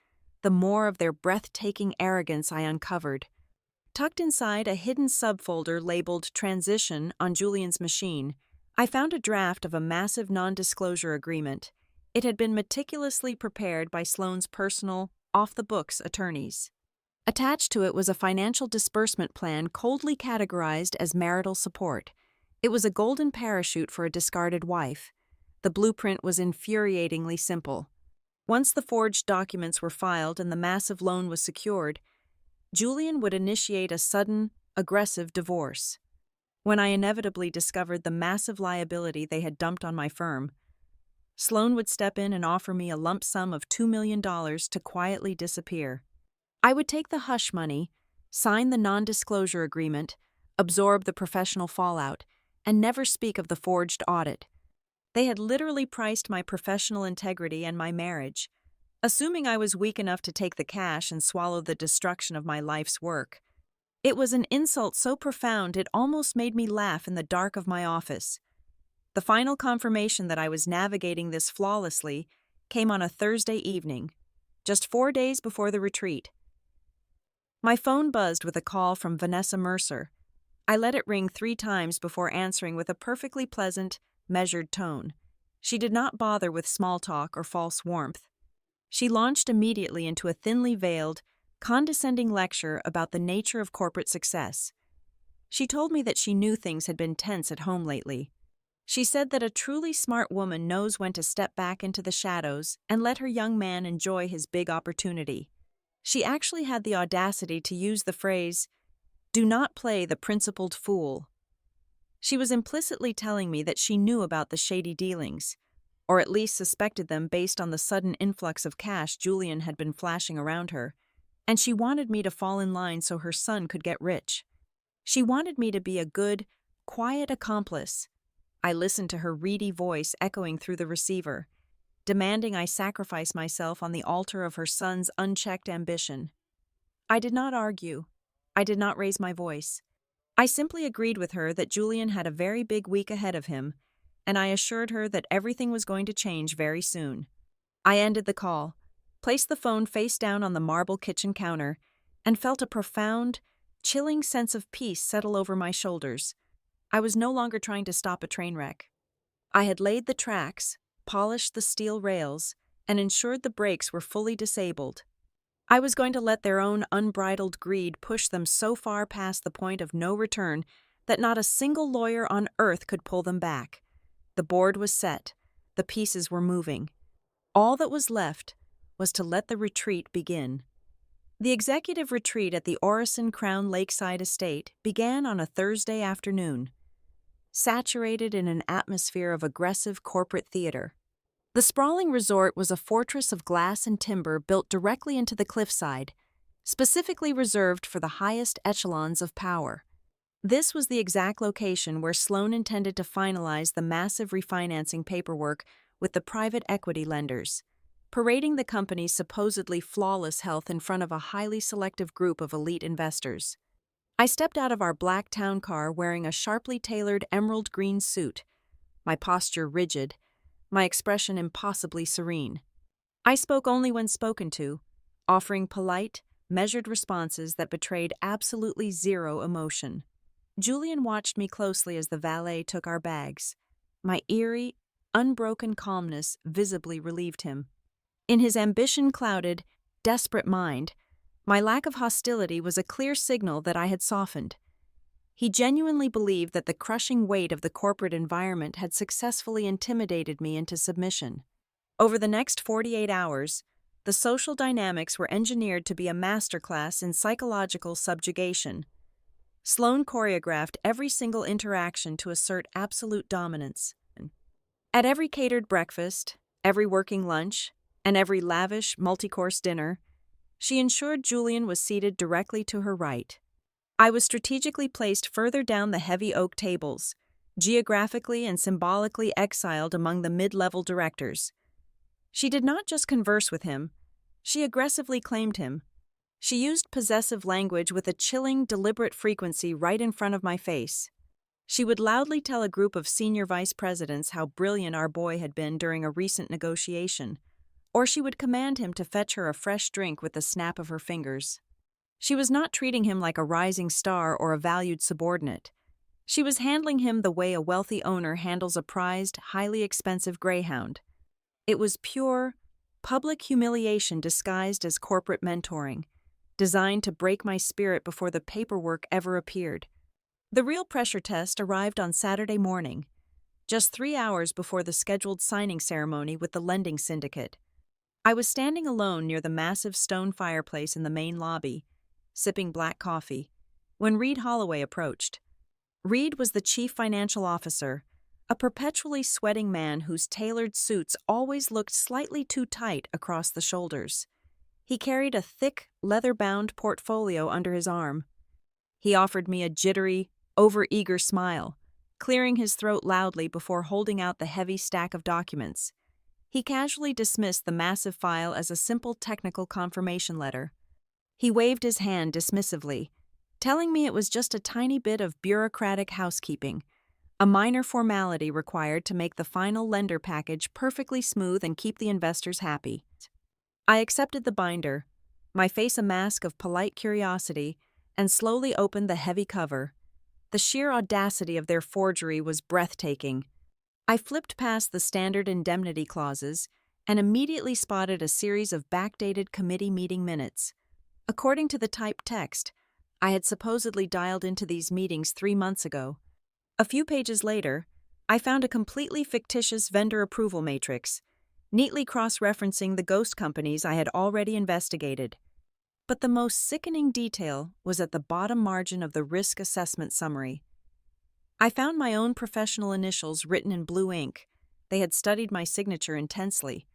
S1: the more of their breathtaking arrogance I uncovered. Tucked inside a hidden subfolder labeled Transition on Julian's machine, I found a draft of a massive non-disclosure agreement. It had been meticulously prepared by Sloan's personal, off-the-books attorneys. Attached to it was a financial disbursement plan coldly categorized as marital support. It was a golden parachute for a discarded wife. The blueprint was infuriatingly simple. Once the forged documents were filed and the massive loan was secured, Julian would initiate a sudden, aggressive divorce. When I inevitably discovered the massive liability they had dumped on my firm, Sloan would step in and offer me a lump sum of $2 million to quietly disappear. I would take the hush money, sign the non-disclosure agreement, absorb the professional fallout, and never speak of the forged audit. They had literally priced my professional integrity and my marriage, assuming I was weak enough to take the cash and swallow the destruction of my life's work. It was an insult so profound it almost made me laugh in the dark of my office. The final confirmation that I was navigating this flawlessly came on a Thursday evening, just 4 days before the retreat. My phone buzzed with a call from Vanessa Mercer. I let it ring 3 times before answering with a perfectly pleasant, measured tone. She did not bother with small talk or false warmth. She launched immediately into a thinly veiled, condescending lecture about the nature of corporate success. She told me that she knew things had been tense at home lately. She said that a truly smart woman knows when to step back into the shadows and let her young man enjoy his big opportunity. She actually had the audacity to use the phrase, "Do not play the principled fool." She was implicitly telling me that she knew about the shady dealings, or at least suspected them based on the sudden influx of cash Julian had been flashing around her, and she wanted me to fall in line so her son could get rich. She wanted me to be a good, quiet accomplice. I listened to her reedy voice echoing through the receiver, demanding I sacrifice myself on the altar of her son's unchecked ambition. I did not argue. I did not raise my voice. I simply agreed with her that Julian had a very big week ahead of him, and I assured her that everything was going to change very soon. I ended the call, placed the phone face down on the marble kitchen counter, and felt a profound, chilling sense of peace settle over my shoulders. I was no longer trying to stop a train wreck. I had laid the tracks, polished the steel rails, and ensured the brakes were fully disabled. I was going to let their own unbridled greed push them so far past the point of no return that not a single lawyer on earth could pull them back. The board was set. The pieces were moving. All that was left was to let the retreat begin. The executive retreat at the Orison Crown Lakeside Estate began on a Thursday afternoon, saturated in an atmosphere of aggressive corporate theater. The sprawling resort was a fortress of glass and timber built directly into the cliffside, specifically reserved for the highest echelons of power. This was the exact location where Sloan intended to finalize the massive refinancing paperwork with the private equity lenders, parading the company's supposedly flawless health in front of a highly selective group of elite investors. I stepped out of our black town car wearing a sharply tailored emerald green suit, my posture rigid, my expression impossibly serene. I spoke only when spoken to, offering polite, measured responses that betrayed absolutely zero emotion. Julian watched me closely as the valet took our bags. My eerie, unbroken calmness visibly relieved him. In his ambition-clouded, desperate mind, my lack of hostility was a clear signal that I had softened. He genuinely believed that the crushing weight of the corporate environment had successfully intimidated me into submission. Over the next 48 hours, the social dynamics were engineered to be a masterclass in psychological subjugation. Sloan choreographed every single interaction to assert absolute dominance. At every catered breakfast, every working lunch, and every lavish multi-course dinner, she ensured Julian was seated directly to her right. I was strategically placed further down the heavy oak tables, geographically and symbolically exiled among the mid-level directors. She did not just converse with him, she aggressively claimed him. She used possessive language with a chilling, deliberate frequency right in front of my face. She would loudly tell a group of senior vice presidents how brilliant our boy had been during a recent negotiation, or she would command him to fetch her a fresh drink with the snap of her fingers. She was not treating him like a rising star or a valued subordinate. She was handling him the way a wealthy owner handles a prized, highly expensive greyhound. It was pure, public humiliation disguised as corporate mentoring, designed to break my spirit before the paperwork ever appeared. The real pressure test arrived on Saturday morning, just 3 hours before the scheduled signing ceremony with the lending syndicate. I was standing alone near the massive stone fireplace in the main lobby, sipping black coffee, when Reed Holloway approached. Reed was the chief financial officer, a perpetually sweating man whose tailored suits always looked slightly too tight across the shoulders. He carried a thick, leather-bound portfolio under his arm. He offered me a jittery, over-eager smile, clearing his throat loudly before holding out the heavy stack of documents. He casually dismissed the massive file as a simple technical confirmation letter. He waved his hand dismissively, telling me it was just a tiny bit of bureaucratic housekeeping, a minor formality required to make the final lender package perfectly smooth and keep the investors happy. I accepted the binder, my face a mask of polite curiosity, and slowly opened the heavy cover. The sheer audacity of their forgery was breathtaking. I flipped past the standard indemnity clauses and immediately spotted a series of backdated committee meeting minutes. According to the typed text, I had supposedly dialed into these meetings 3 months ago. A few pages later, I found a completely fictitious vendor approval matrix, neatly cross-referencing the ghost companies I had already investigated. But the most sickening detail was at the bottom margin of the risk assessment summary. I found my own professional initials written in blue ink. They had studied my signature intensely.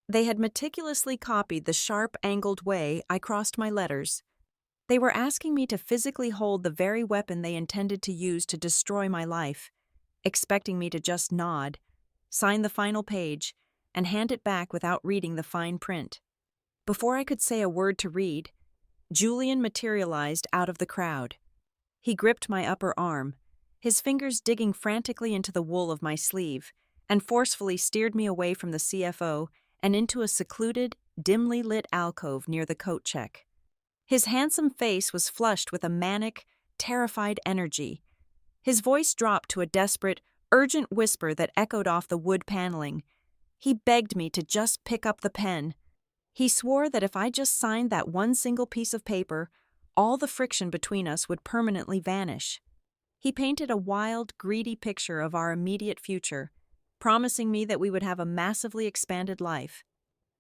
S1: They had meticulously copied the sharp, angled way I crossed my letters. They were asking me to physically hold the very weapon they intended to use to destroy my life, expecting me to just nod, sign the final page, and hand it back without reading the fine print. Before I could say a word to Reed, Julian materialized out of the crowd. He gripped my upper arm, his fingers digging frantically into the wool of my sleeve, and forcefully steered me away from the CFO and into a secluded, dimly lit alcove near the coat check. His handsome face was flushed with a manic, terrified energy. His voice dropped to a desperate, urgent whisper that echoed off the wood paneling. He begged me to just pick up the pen. He swore that if I just signed that one single piece of paper, all the friction between us would permanently vanish. He painted a wild, greedy picture of our immediate future, promising me that we would have a massively expanded life.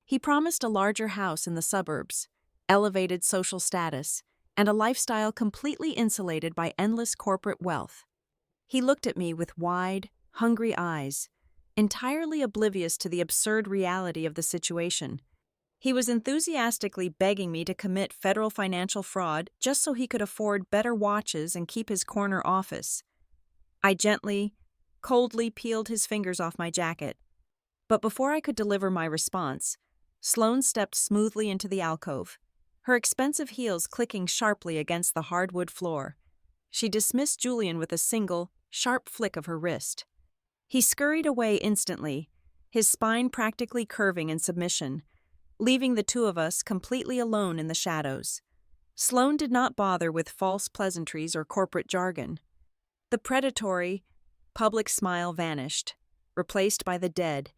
S1: He promised a larger house in the suburbs, elevated social status, and a lifestyle completely insulated by endless corporate wealth. He looked at me with wide, hungry eyes, entirely oblivious to the absurd reality of the situation. He was enthusiastically begging me to commit federal financial fraud just so he could afford better watches and keep his corner office. I gently, coldly peeled his fingers off my jacket. But before I could deliver my response, Sloane stepped smoothly into the alcove, her expensive heels clicking sharply against the hardwood floor. She dismissed Julian with a single, sharp flick of her wrist. He scurried away instantly, his spine practically curving in submission, leaving the two of us completely alone in the shadows. Sloane did not bother with false pleasantries or corporate jargon. The predatory, public smile vanished, replaced by the dead,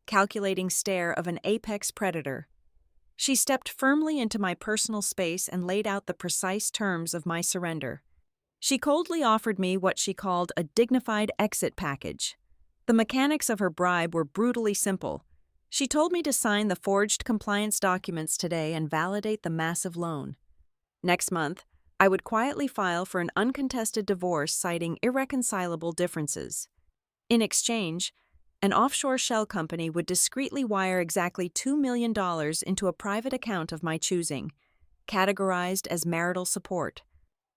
S1: calculating stare of an apex predator. She stepped firmly into my personal space and laid out the precise terms of my surrender. She coldly offered me what she called a dignified exit package. The mechanics of her bribe were brutally simple. She told me to sign the forged compliance documents today and validate the massive loan. Next month, I would quietly file for an uncontested divorce citing irreconcilable differences. In exchange, An offshore shell company would discreetly wire exactly $2 million into a private account of my choosing, categorized as marital support.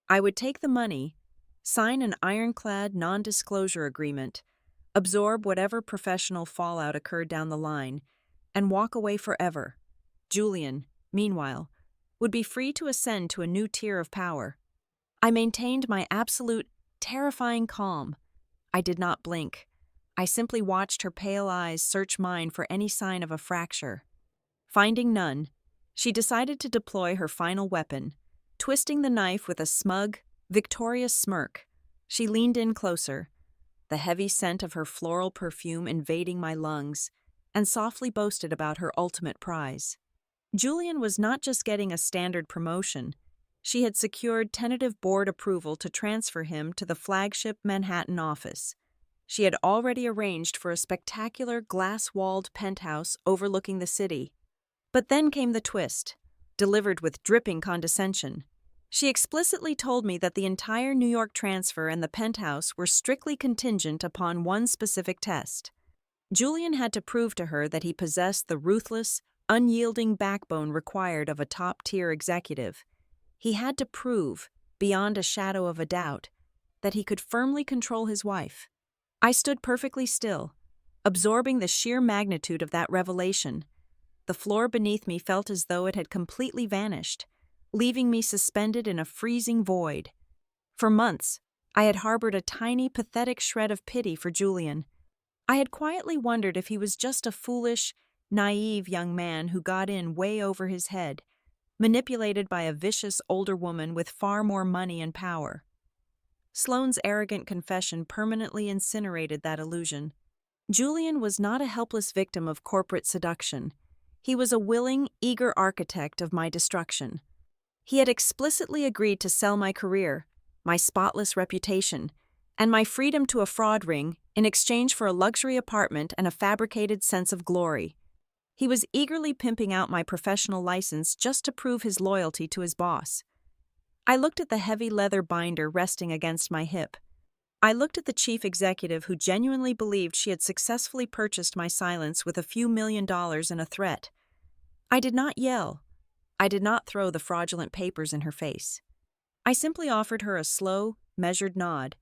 S1: I would take the money, sign an ironclad non-disclosure agreement, absorb whatever professional fallout occurred down the line, and walk away forever. Julian, meanwhile, would be free to ascend to a new tier of power. I maintained my absolute, terrifying calm. I did not blink. I simply watched her pale eyes search mine for any sign of a fracture. Finding none, she decided to deploy her final weapon. Twisting the knife with a smug, victorious smirk, she leaned in closer, the heavy scent of her floral perfume invading my lungs, and softly boasted about her ultimate prize. Julian was not just getting a standard promotion. She had secured tentative board approval to transfer him to the flagship Manhattan office. She had already arranged for a spectacular glass-walled penthouse overlooking the city. But then came the twist, delivered with dripping condescension. She explicitly told me that the entire New York transfer and the penthouse were strictly contingent upon one specific test. Julian had to prove to her that he possessed the ruthless, unyielding backbone required of a top-tier executive. He had to prove, beyond a shadow of a doubt, that he could firmly control his wife. I stood perfectly still, absorbing the sheer magnitude of that revelation. The floor beneath me felt as though it had completely vanished, leaving me suspended in a freezing void. For months, I had harbored a tiny, pathetic shred of pity for Julian. I had quietly wondered if he was just a foolish, naive young man who got in way over his head, manipulated by a vicious older woman with far more money and power. Sloane's arrogant confession permanently incinerated that illusion. Julian was not a helpless victim of corporate seduction. He was a willing, eager architect of my destruction. He had explicitly agreed to sell my career, my spotless reputation, and my freedom to a fraud ring in exchange for a luxury apartment and a fabricated sense of glory. He was eagerly pimping out my professional license just to prove his loyalty to his boss. I looked at the heavy leather binder resting against my hip. I looked at the chief executive who genuinely believed she had successfully purchased my silence with a few $1,000,000 and a threat. I did not yell. I did not throw the fraudulent papers in her face. I simply offered her a slow, measured nod,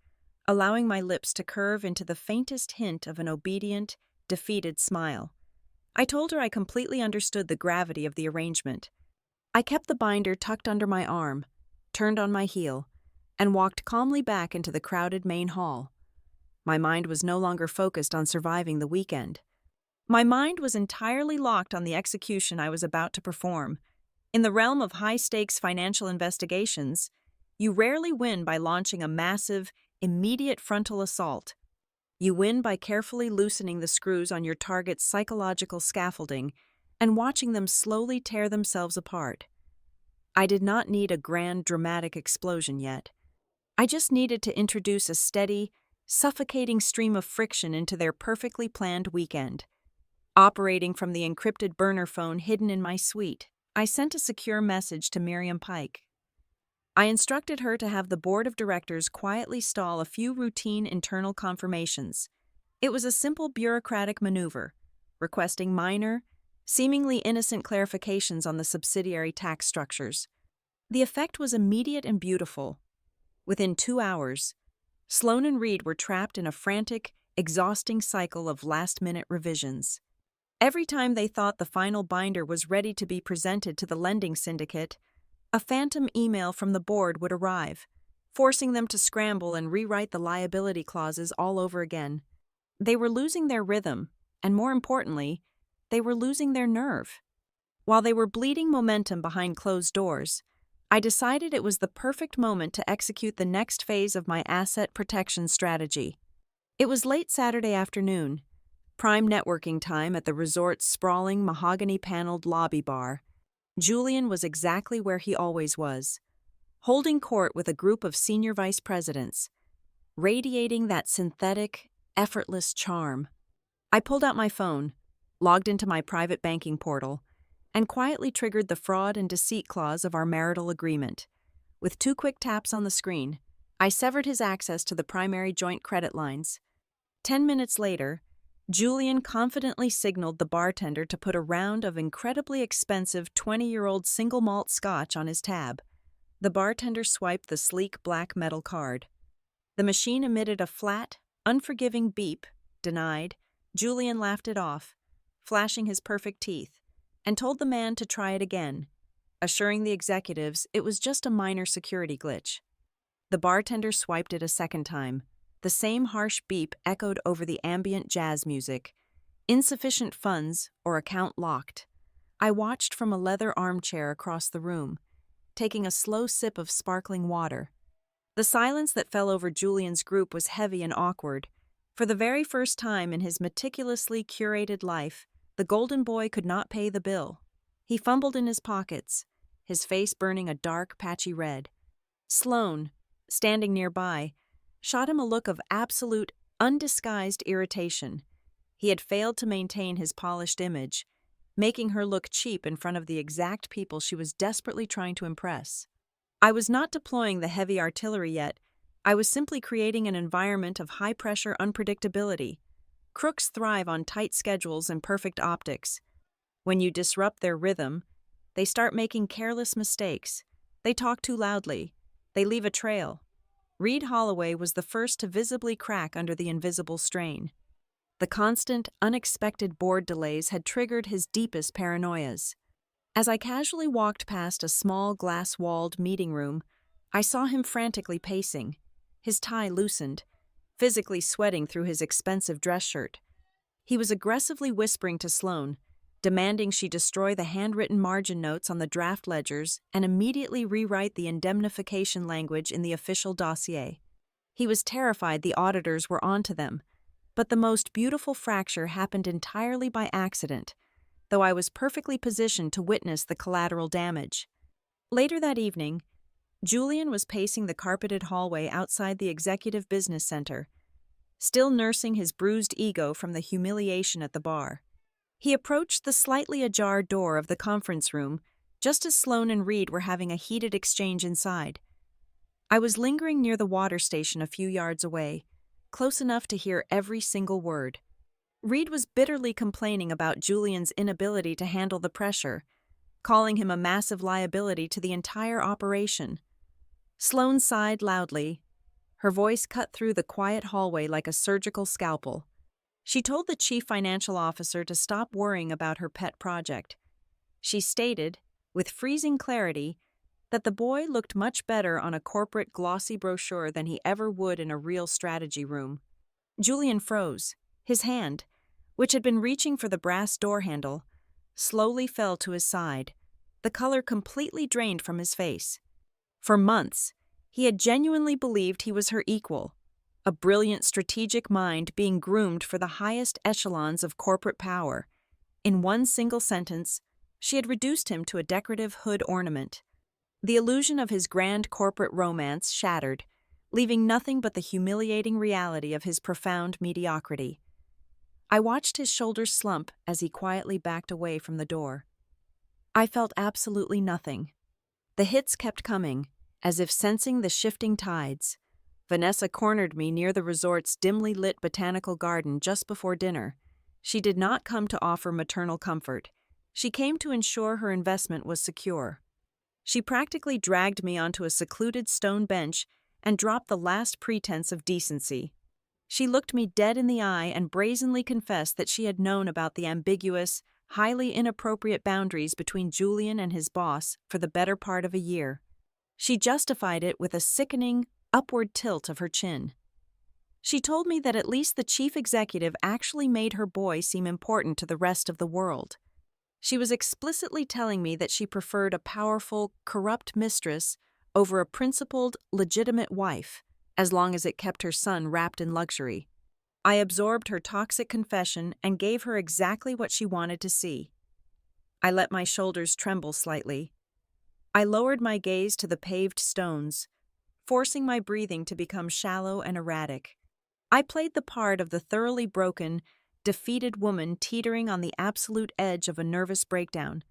S1: allowing my lips to curve into the faintest hint of an obedient, defeated smile. I told her I completely understood the gravity of the arrangement. I kept the binder tucked under my arm, turned on my heel, and walked calmly back into the crowded main hall. My mind was no longer focused on surviving the weekend. My mind was entirely locked on the execution I was about to perform. In the realm of high-stakes financial investigations, you rarely win by launching a massive, immediate frontal assault. You win by carefully loosening the screws on your target's psychological scaffolding and watching them slowly tear themselves apart. I did not need a grand, dramatic explosion yet. I just needed to introduce a steady, suffocating stream of friction into their perfectly planned weekend. Operating from the encrypted burner phone hidden in my suite, I sent a secure message to Miriam Pike. I instructed her to have the board of directors quietly stall a few routine internal confirmations. It was a simple bureaucratic maneuver, requesting minor, seemingly innocent clarifications on the subsidiary tax structures. The effect was immediate and beautiful. Within 2 hours, Sloane and Reed were trapped in a frantic, exhausting cycle of last-minute revisions. Every time they thought the final binder was ready to be presented to the lending syndicate, a phantom email from the board would arrive, forcing them to scramble and rewrite the liability clauses all over again. They were losing their rhythm, and more importantly, they were losing their nerve. While they were bleeding momentum behind closed doors, I decided it was the perfect moment to execute the next phase of my asset protection strategy. It was late Saturday afternoon, prime networking time at the resort's sprawling mahogany-paneled lobby bar. Julian was exactly where he always was, holding court with a group of senior vice presidents, radiating that synthetic, effortless charm. I pulled out my phone, logged into my private banking portal, and quietly triggered the fraud and deceit clause of our marital agreement. With 2 quick taps on the screen, I severed his access to the primary joint credit lines. 10 minutes later, Julian confidently signaled the bartender to put a round of incredibly expensive 20-year-old single malt scotch on his tab. The bartender swiped the sleek black metal card. The machine emitted a flat, unforgiving beep. Denied. Julian laughed it off, flashing his perfect teeth, and told the man to try it again, assuring the executives it was just a minor security glitch. The bartender swiped it a second time. The same harsh beep echoed over the ambient jazz music. Insufficient funds or account locked. I watched from a leather armchair across the room, taking a slow sip of sparkling water. The silence that fell over Julian's group was heavy and awkward. For the very first time in his meticulously curated life, the golden boy could not pay the bill. He fumbled in his pockets, his face burning a dark, patchy red. Sloane, standing nearby, shot him a look of absolute, undisguised irritation. He had failed to maintain his polished image, making her look cheap in front of the exact people she was desperately trying to impress. I was not deploying the heavy artillery yet. I was simply creating an environment of high-pressure unpredictability. Crooks thrive on tight schedules and perfect optics. When you disrupt their rhythm, they start making careless mistakes. They talk too loudly. They leave a trail. Reed Holloway was the first to visibly crack under the invisible strain. The constant, unexpected board delays had triggered his deepest paranoias. As I casually walked past a small glass-walled meeting room, I saw him frantically pacing, his tie loosened, physically sweating through his expensive dress shirt. He was aggressively whispering to Sloane, demanding she destroy the handwritten margin notes on the draft ledgers and immediately rewrite the indemnification language in the official dossier. He was terrified the auditors were onto them, but the most beautiful fracture happened entirely by accident, though I was perfectly positioned to witness the collateral damage. Later that evening, Julian was pacing the carpeted hallway outside the Executive Business Center, still nursing his bruised ego from the humiliation at the bar. He approached the slightly ajar door of the conference room just as Sloane and Reed were having a heated exchange inside. I was lingering near the water station a few yards away, close enough to hear every single word. Reed was bitterly complaining about Julian's inability to handle the pressure, calling him a massive liability to the entire operation. Sloane sighed loudly. Her voice cut through the quiet hallway like a surgical scalpel. She told the chief financial officer to stop worrying about her pet project. She stated, with freezing clarity, that the boy looked much better on a corporate glossy brochure than he ever would in a real strategy room. Julian froze. His hand, which had been reaching for the brass door handle, slowly fell to his side, the color completely drained from his face. For months, he had genuinely believed he was her equal, a brilliant strategic mind being groomed for the highest echelons of corporate power. In one single sentence, she had reduced him to a decorative hood ornament. The illusion of his grand corporate romance shattered, leaving nothing but the humiliating reality of his profound mediocrity. I watched his shoulders slump as he quietly backed away from the door. I felt absolutely nothing. The hits kept coming, as if sensing the shifting tides. Vanessa cornered me near the resort's dimly lit botanical garden just before dinner. She did not come to offer maternal comfort. She came to ensure her investment was secure. She practically dragged me onto a secluded stone bench and dropped the last pretense of decency. She looked me dead in the eye and brazenly confessed that she had known about the ambiguous, highly inappropriate boundaries between Julian and his boss for the better part of a year. She justified it with a sickening, upward tilt of her chin. She told me that at least the chief executive actually made her boy seem important to the rest of the world. She was explicitly telling me that she preferred a powerful, corrupt mistress over a principled, legitimate wife, as long as it kept her son wrapped in luxury. I absorbed her toxic confession and gave her exactly what she wanted to see. I let my shoulders tremble slightly. I lowered my gaze to the paved stones, forcing my breathing to become shallow and erratic. I played the part of the thoroughly broken, defeated woman teetering on the absolute edge of a nervous breakdown.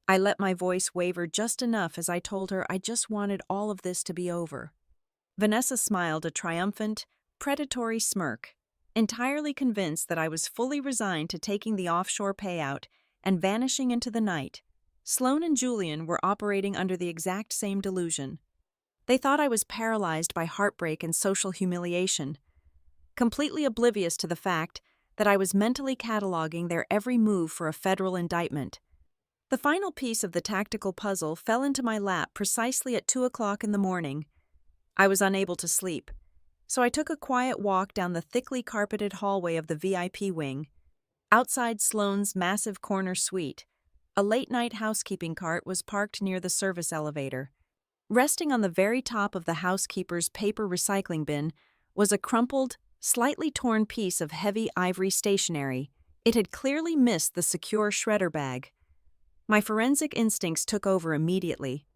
S1: I let my voice waver just enough as I told her I just wanted all of this to be over. Vanessa smiled a triumphant, predatory smirk. entirely convinced that I was fully resigned to taking the offshore payout and vanishing into the night. Sloane and Julian were operating under the exact same delusion. They thought I was paralyzed by heartbreak and social humiliation, completely oblivious to the fact that I was mentally cataloging their every move for a federal indictment. The final piece of the tactical puzzle fell into my lap precisely at 2 o'clock in the morning. I was unable to sleep, so I took a quiet walk down the thickly carpeted hallway of the VIP wing. Outside Sloane's massive corner suite, a late-night housekeeping cart was parked near the service elevator. Resting on the very top of the housekeeper's paper recycling bin was a crumpled, slightly torn piece of heavy ivory stationery. It had clearly missed the secure shredder bag. My forensic instincts took over immediately.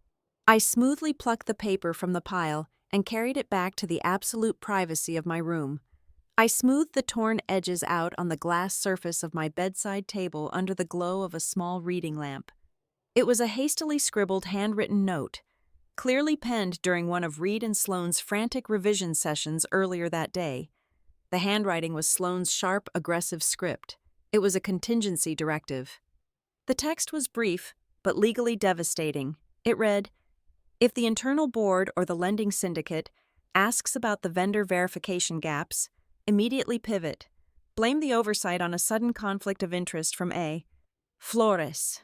S1: I smoothly plucked the paper from the pile and carried it back to the absolute privacy of my room. I smoothed the torn edges out on the glass surface of my bedside table under the glow of a small reading lamp. It was a hastily scribbled handwritten note, clearly penned during one of Reed and Sloane's frantic revision sessions earlier that day. The handwriting was Sloane's sharp, aggressive script. It was a contingency directive. The text was brief, but legally devastating. It read, "If the internal board or the lending syndicate asks about the vendor verification gaps, immediately pivot. Blame the oversight on a sudden conflict of interest from A. Flores."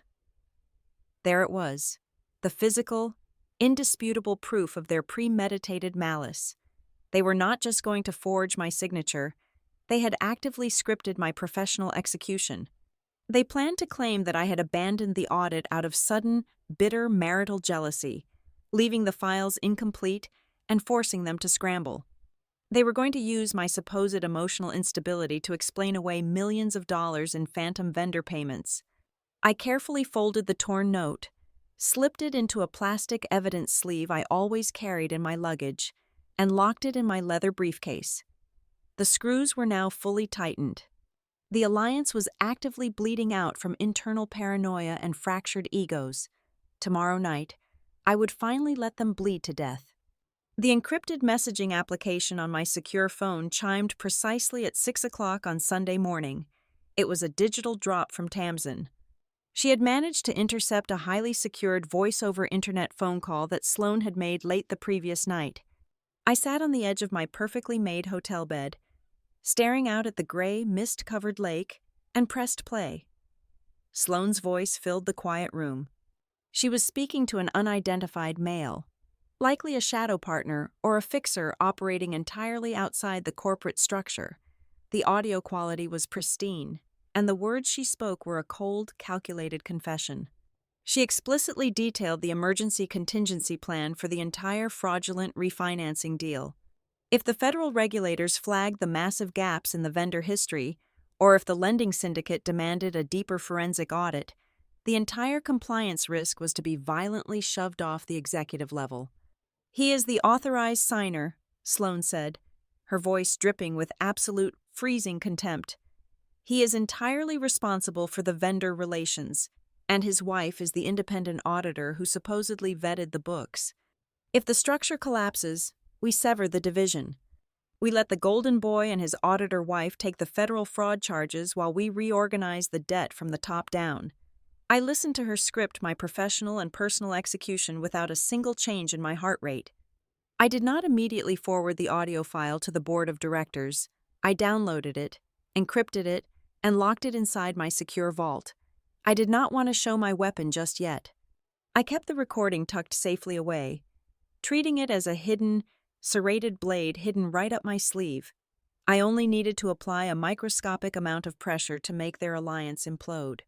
S1: There it was, the physical, indisputable proof of their premeditated malice. They were not just going to forge my signature, they had actively scripted my professional execution. They planned to claim that I had abandoned the audit out of sudden, bitter marital jealousy, leaving the files incomplete and forcing them to scramble. They were going to use my supposed emotional instability to explain away millions of dollars in phantom vendor payments. I carefully folded the torn note, slipped it into a plastic evidence sleeve I always carried in my luggage, and locked it in my leather briefcase. The screws were now fully tightened. The alliance was actively bleeding out from internal paranoia and fractured egos. Tomorrow night, I would finally let them bleed to death. The encrypted messaging application on my secure phone chimed precisely at 6 o'clock on Sunday morning. It was a digital drop from Tamsin. She had managed to intercept a highly secured voice-over internet phone call that Sloane had made late the previous night. I sat on the edge of my perfectly made hotel bed, staring out at the gray, mist-covered lake, and pressed play. Sloane's voice filled the quiet room. She was speaking to an unidentified male, likely a shadow partner or a fixer operating entirely outside the corporate structure. The audio quality was pristine, and the words she spoke were a cold, calculated confession. She explicitly detailed the emergency contingency plan for the entire fraudulent refinancing deal. If the federal regulators flagged the massive gaps in the vendor history, or if the lending syndicate demanded a deeper forensic audit, the entire compliance risk was to be violently shoved off the executive level. "He is the authorized signer," Sloane said, her voice dripping with absolute, freezing contempt. "He is entirely responsible for the vendor relations, and his wife is the independent auditor who supposedly vetted the books. If the structure collapses, we sever the division. We let the golden boy and his auditor wife take the federal fraud charges while we reorganize the debt from the top down." I listened to her script my professional and personal execution without a single change in my heart rate. I did not immediately forward the audio file to the board of directors. I downloaded it, encrypted it, and locked it inside my secure vault. I did not want to show my weapon just yet. I kept the recording tucked safely away, treating it as a hidden, serrated blade hidden right up my sleeve. I only needed to apply a microscopic amount of pressure to make their alliance implode.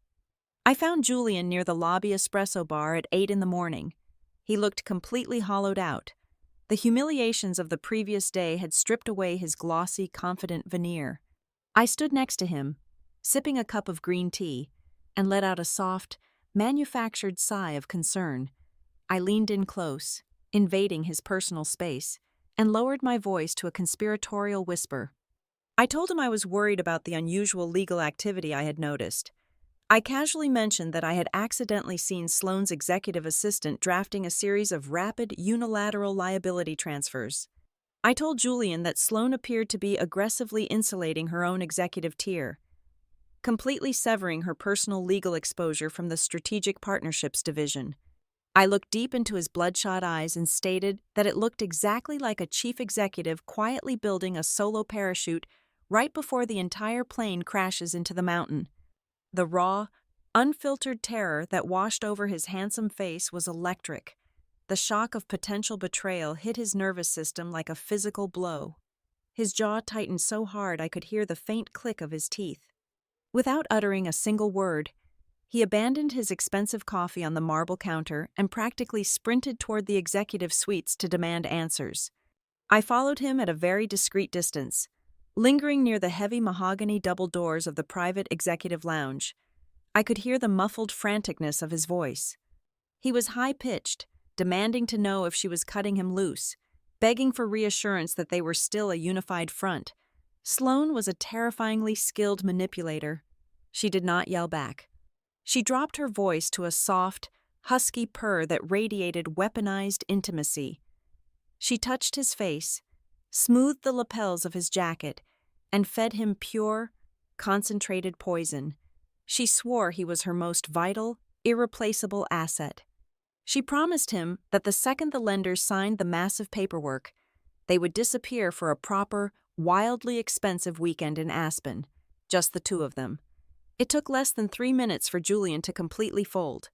S1: I found Julian near the lobby espresso bar at 8 in the morning. He looked completely hollowed out. The humiliations of the previous day had stripped away his glossy, confident veneer. I stood next to him, sipping a cup of green tea, and let out a soft, manufactured sigh of concern. I leaned in close, invading his personal space, and lowered my voice to a conspiratorial whisper. I told him I was worried about the unusual legal activity I had noticed. I casually mentioned that I had accidentally seen Sloane's executive assistant drafting a series of rapid unilateral liability transfers. I told Julian that Sloan appeared to be aggressively insulating her own executive tier, completely severing her personal legal exposure from the Strategic Partnerships Division. I looked deep into his bloodshot eyes and stated that it looked exactly like a chief executive quietly building a solo parachute right before the entire plane crashes into the mountain. The raw, unfiltered terror that washed over his handsome face was electric. The shock of potential betrayal hit his nervous system like a physical blow. His jaw tightened so hard I could hear the faint click of his teeth. Without uttering a single word, he abandoned his expensive coffee on the marble counter and practically sprinted toward the executive suites to demand answers. I followed him at a very discreet distance, lingering near the heavy mahogany double doors of the private executive lounge. I could hear the muffled franticness of his voice. He was high-pitched, demanding to know if she was cutting him loose, begging for reassurance that they were still a unified front. Sloan was a terrifyingly skilled manipulator. She did not yell back. She dropped her voice to a soft, husky purr that radiated weaponized intimacy. She touched his face, smoothed the lapels of his jacket, and fed him pure, concentrated poison. She swore he was her most vital, irreplaceable asset. She promised him that the second the lenders signed the massive paperwork, they would disappear for a proper, wildly expensive weekend in Aspen, just the two of them. It took less than 3 minutes for Julian to completely fold.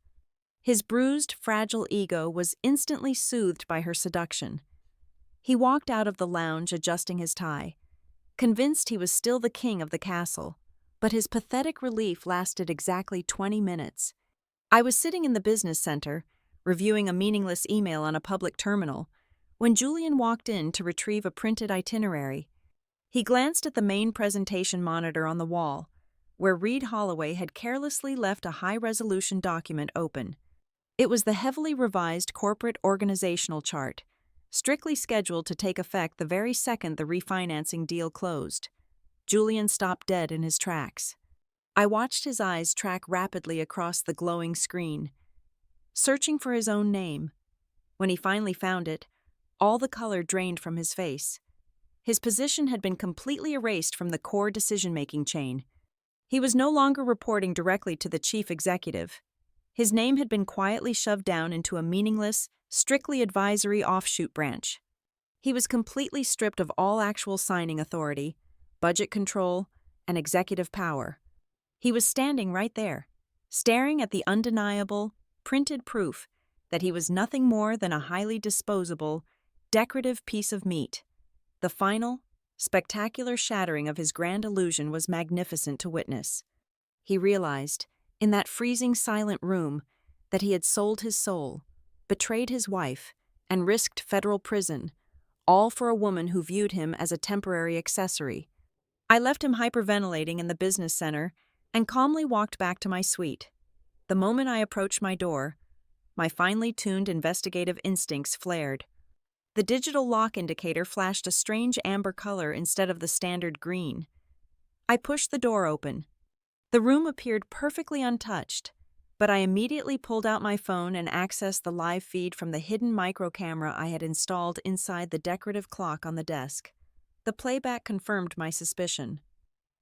S1: His bruised, fragile ego was instantly soothed by her seduction. He walked out of the lounge adjusting his tie, convinced he was still the king of the castle, but his pathetic relief lasted exactly 20 minutes. I was sitting in the business center, reviewing a meaningless email on a public terminal, when Julian walked in to retrieve a printed itinerary. He glanced at the main presentation monitor on the wall, where Reed Holloway had carelessly left a high-resolution document open. It was the heavily revised corporate organizational chart, strictly scheduled to take effect the very second the refinancing deal closed. Julian stopped dead in his tracks. I watched his eyes track rapidly across the glowing screen, searching for his own name. When he finally found it, all the color drained from his face. His position had been completely erased from the core decision-making chain. He was no longer reporting directly to the chief executive. His name had been quietly shoved down into a meaningless, strictly advisory offshoot branch. He was completely stripped of all actual signing authority, budget control, and executive power. He was standing right there, staring at the undeniable, printed proof that he was nothing more than a highly disposable, decorative piece of meat. The final, spectacular shattering of his grand illusion was magnificent to witness. He realized, in that freezing silent room, that he had sold his soul, betrayed his wife, and risked federal prison, all for a woman who viewed him as a temporary accessory. I left him hyperventilating in the business center and calmly walked back to my suite. The moment I approached my door, my finely tuned investigative instincts flared. The digital lock indicator flashed a strange amber color instead of the standard green. I pushed the door open. The room appeared perfectly untouched, but I immediately pulled out my phone and accessed the live feed from the hidden micro camera I had installed inside the decorative clock on the desk. The playback confirmed my suspicion.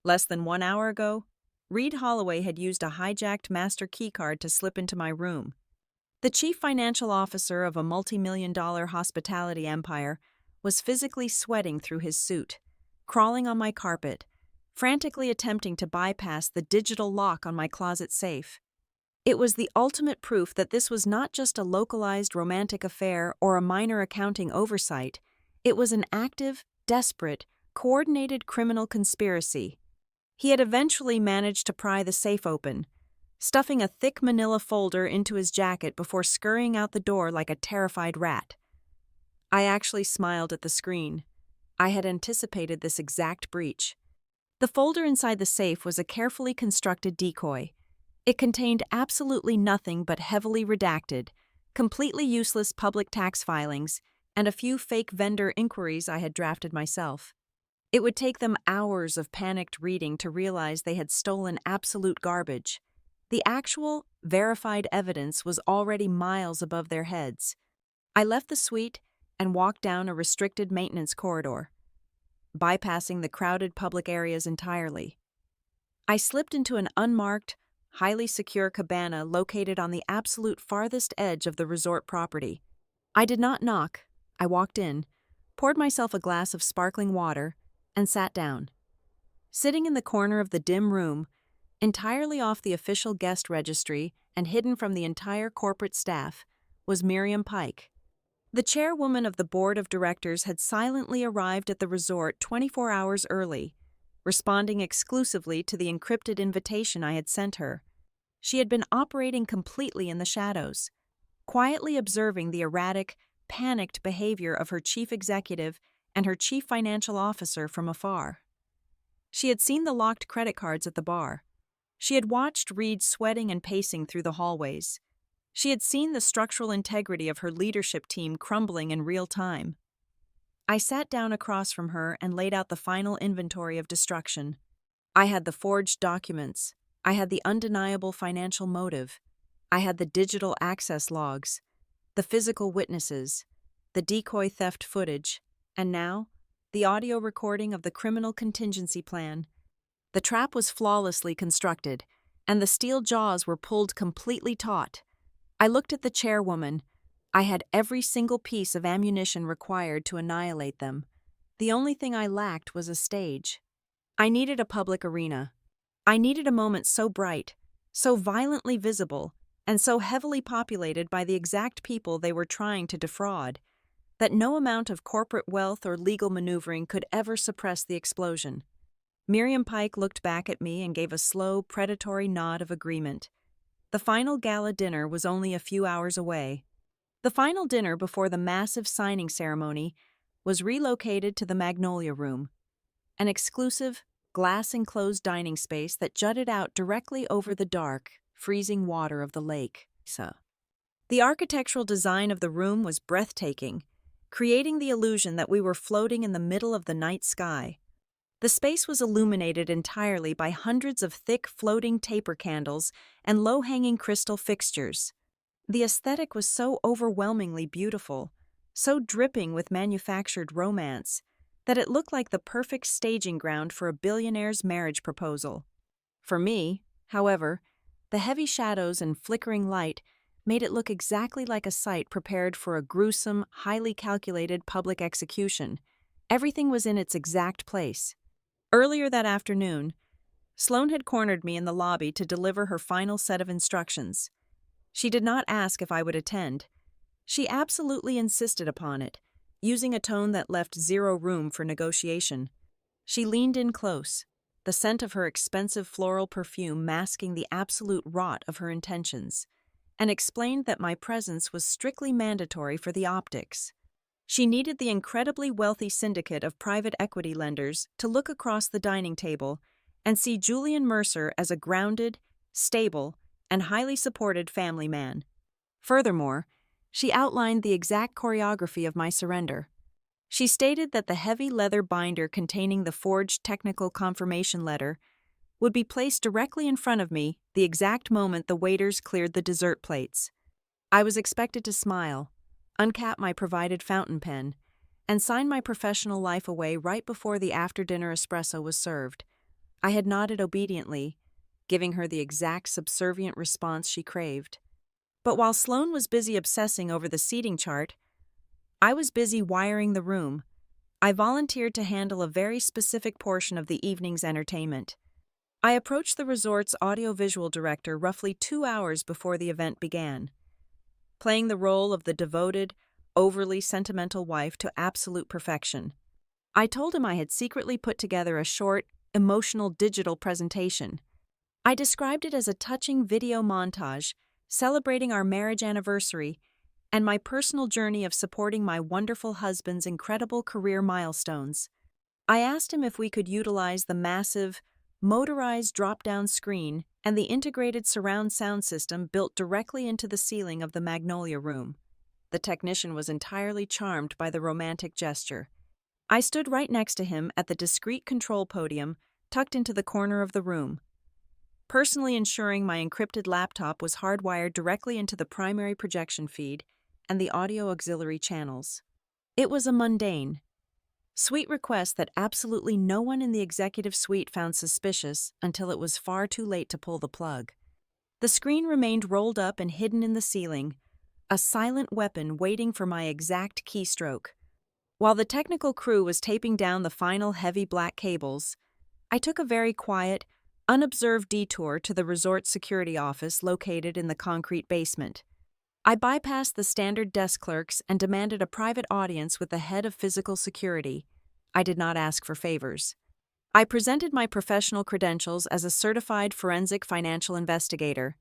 S1: Less than 1 hour ago, Reed Holloway had used a hijacked master keycard to slip into my room. The chief financial officer of a multi-million-dollar hospitality empire was physically sweating through his suit, crawling on my carpet, frantically attempting to bypass the digital lock on my closet safe. It was the ultimate proof that this was not just a localized romantic affair or a minor accounting oversight. It was an active, desperate, coordinated criminal conspiracy. He had eventually managed to pry the safe open, stuffing a thick manila folder into his jacket before scurrying out the door like a terrified rat. I actually smiled at the screen. I had anticipated this exact breach. The folder inside the safe was a carefully constructed decoy. It contained absolutely nothing but heavily redacted, completely useless public tax filings, and a few fake vendor inquiries I had drafted myself. It would take them hours of panicked reading to realize they had stolen absolute garbage. The actual, verified evidence was already miles above their heads. I left the suite and walked down a restricted maintenance corridor, bypassing the crowded public areas entirely. I slipped into an unmarked, highly secure cabana located on the absolute farthest edge of the resort property. I did not knock. I walked in, poured myself a glass of sparkling water, and sat down. Sitting in the corner of the dim room, entirely off the official guest registry and hidden from the entire corporate staff, was Miriam Pike. The chairwoman of the board of directors had silently arrived at the resort 24 hours early, responding exclusively to the encrypted invitation I had sent her. She had been operating completely in the shadows, quietly observing the erratic, panicked behavior of her chief executive and her chief financial officer from afar. She had seen the locked credit cards at the bar. She had watched Reed sweating and pacing through the hallways. She had seen the structural integrity of her leadership team crumbling in real time. I sat down across from her and laid out the final inventory of destruction. I had the forged documents. I had the undeniable financial motive. I had the digital access logs, the physical witnesses, the decoy theft footage, and now, the audio recording of the criminal contingency plan. The trap was flawlessly constructed, and the steel jaws were pulled completely taut. I looked at the chairwoman. I had every single piece of ammunition required to annihilate them. The only thing I lacked was a stage. I needed a public arena. I needed a moment so bright, so violently visible, and so heavily populated by the exact people they were trying to defraud, that no amount of corporate wealth or legal maneuvering could ever suppress the explosion. Miriam Pike looked back at me and gave a slow, predatory nod of agreement. The final gala dinner was only a few hours away. The final dinner before the massive signing ceremony was relocated to the Magnolia Room, an exclusive, glass-enclosed dining space that jutted out directly over the dark, freezing water of the lake. The architectural design of the room was breathtaking, creating the illusion that we were floating in the middle of the night sky. The space was illuminated entirely by hundreds of thick floating taper candles and low-hanging crystal fixtures. The aesthetic was so overwhelmingly beautiful, so dripping with manufactured romance, that it looked like the perfect staging ground for a billionaire's marriage proposal. For me, however, the heavy shadows and flickering light made it look exactly like a site prepared for a gruesome, highly calculated public execution. Everything was in its exact place. Earlier that afternoon, Sloane had cornered me in the lobby to deliver her final set of instructions. She did not ask if I would attend. She absolutely insisted upon it, using a tone that left zero room for negotiation. She leaned in close, the scent of her expensive floral perfume masking the absolute rot of her intentions, and explained that my presence was strictly mandatory for the optics. She needed the incredibly wealthy syndicate of private equity lenders to look across the dining table and see Julian Mercer as a grounded, stable, and highly supported family man. Furthermore, she outlined the exact choreography of my surrender. She stated that the heavy leather binder containing the forged technical confirmation letter would be placed directly in front of me the exact moment the waiters cleared the dessert plates. I was expected to smile, uncap my provided fountain pen, and sign my professional life away right before the after-dinner espresso was served. I had nodded obediently, giving her the exact subservient response she craved. But while Sloane was busy obsessing over the seating chart, I was busy wiring the room. I volunteered to handle a very specific portion of the evening's entertainment. I approached the resort's audiovisual director roughly 2 hours before the event began, playing the role of the devoted, overly sentimental wife to absolute perfection. I told him I had secretly put together a short, emotional digital presentation. I described it as a touching video montage celebrating our marriage anniversary and my personal journey of supporting my wonderful husband's incredible career milestones. I asked him if we could utilize the massive, motorized drop-down screen and the integrated surround sound system built directly into the ceiling of the Magnolia Room. The technician was entirely charmed by the romantic gesture. I stood right next to him at the discreet control podium tucked into the corner of the room, personally ensuring my encrypted laptop was hardwired directly into the primary projection feed and the audio auxiliary channels. It was a mundane, sweet request that absolutely no one in the executive suite found suspicious until it was far too late to pull the plug. The screen remained rolled up and hidden in the ceiling, a silent weapon waiting for my exact keystroke. While the technical crew was taping down the final heavy black cables, I took a very quiet, unobserved detour to the resort security office located in the concrete basement. I bypassed the standard desk clerks and demanded a private audience with the head of physical security. I did not ask for favors. I presented my professional credentials as a certified forensic financial investigator,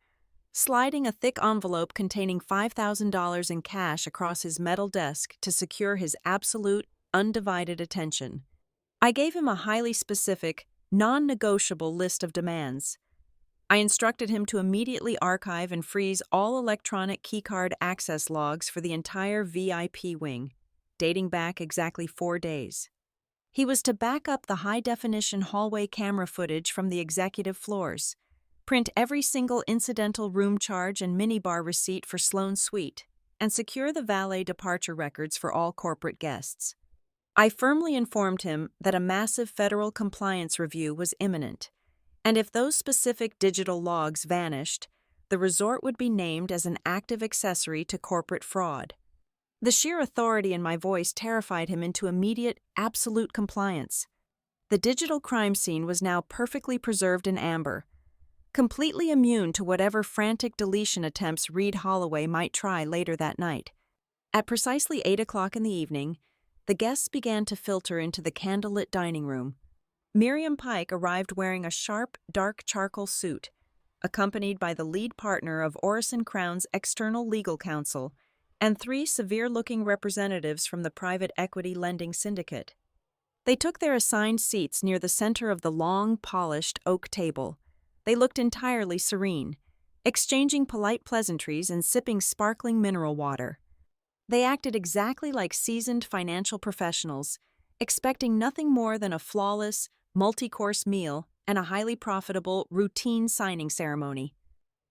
S1: sliding a thick envelope containing $5,000 in cash across his metal desk to secure his absolute, undivided attention. I gave him a highly specific, non-negotiable list of demands. I instructed him to immediately archive and freeze all electronic keycard access logs for the entire VIP wing, dating back exactly 4 days. He was to back up the high-definition hallway camera footage from the executive floors, print every single incidental room charge and minibar receipt for Sloan's suite, and secure the valet departure records for all corporate guests. I firmly informed him that a massive federal compliance review was imminent, and if those specific digital logs vanished, the resort would be named as an active accessory to corporate fraud. The sheer authority in my voice terrified him into immediate, absolute compliance. The digital crime scene was now perfectly preserved in amber, completely immune to whatever frantic deletion attempts Reed Holloway might try later that night. At precisely 8 o'clock in the evening, the guests began to filter into the candlelit dining room. Miriam Pike arrived wearing a sharp, dark charcoal suit, accompanied by the lead partner of Orison Crown's external legal counsel and 3 severe-looking representatives from the private equity lending syndicate. They took their assigned seats near the center of the long, polished oak table. They looked entirely serene, exchanging polite pleasantries and sipping sparkling mineral water. They acted exactly like seasoned financial professionals, expecting nothing more than a flawless, multi-course meal and a highly profitable, routine signing ceremony.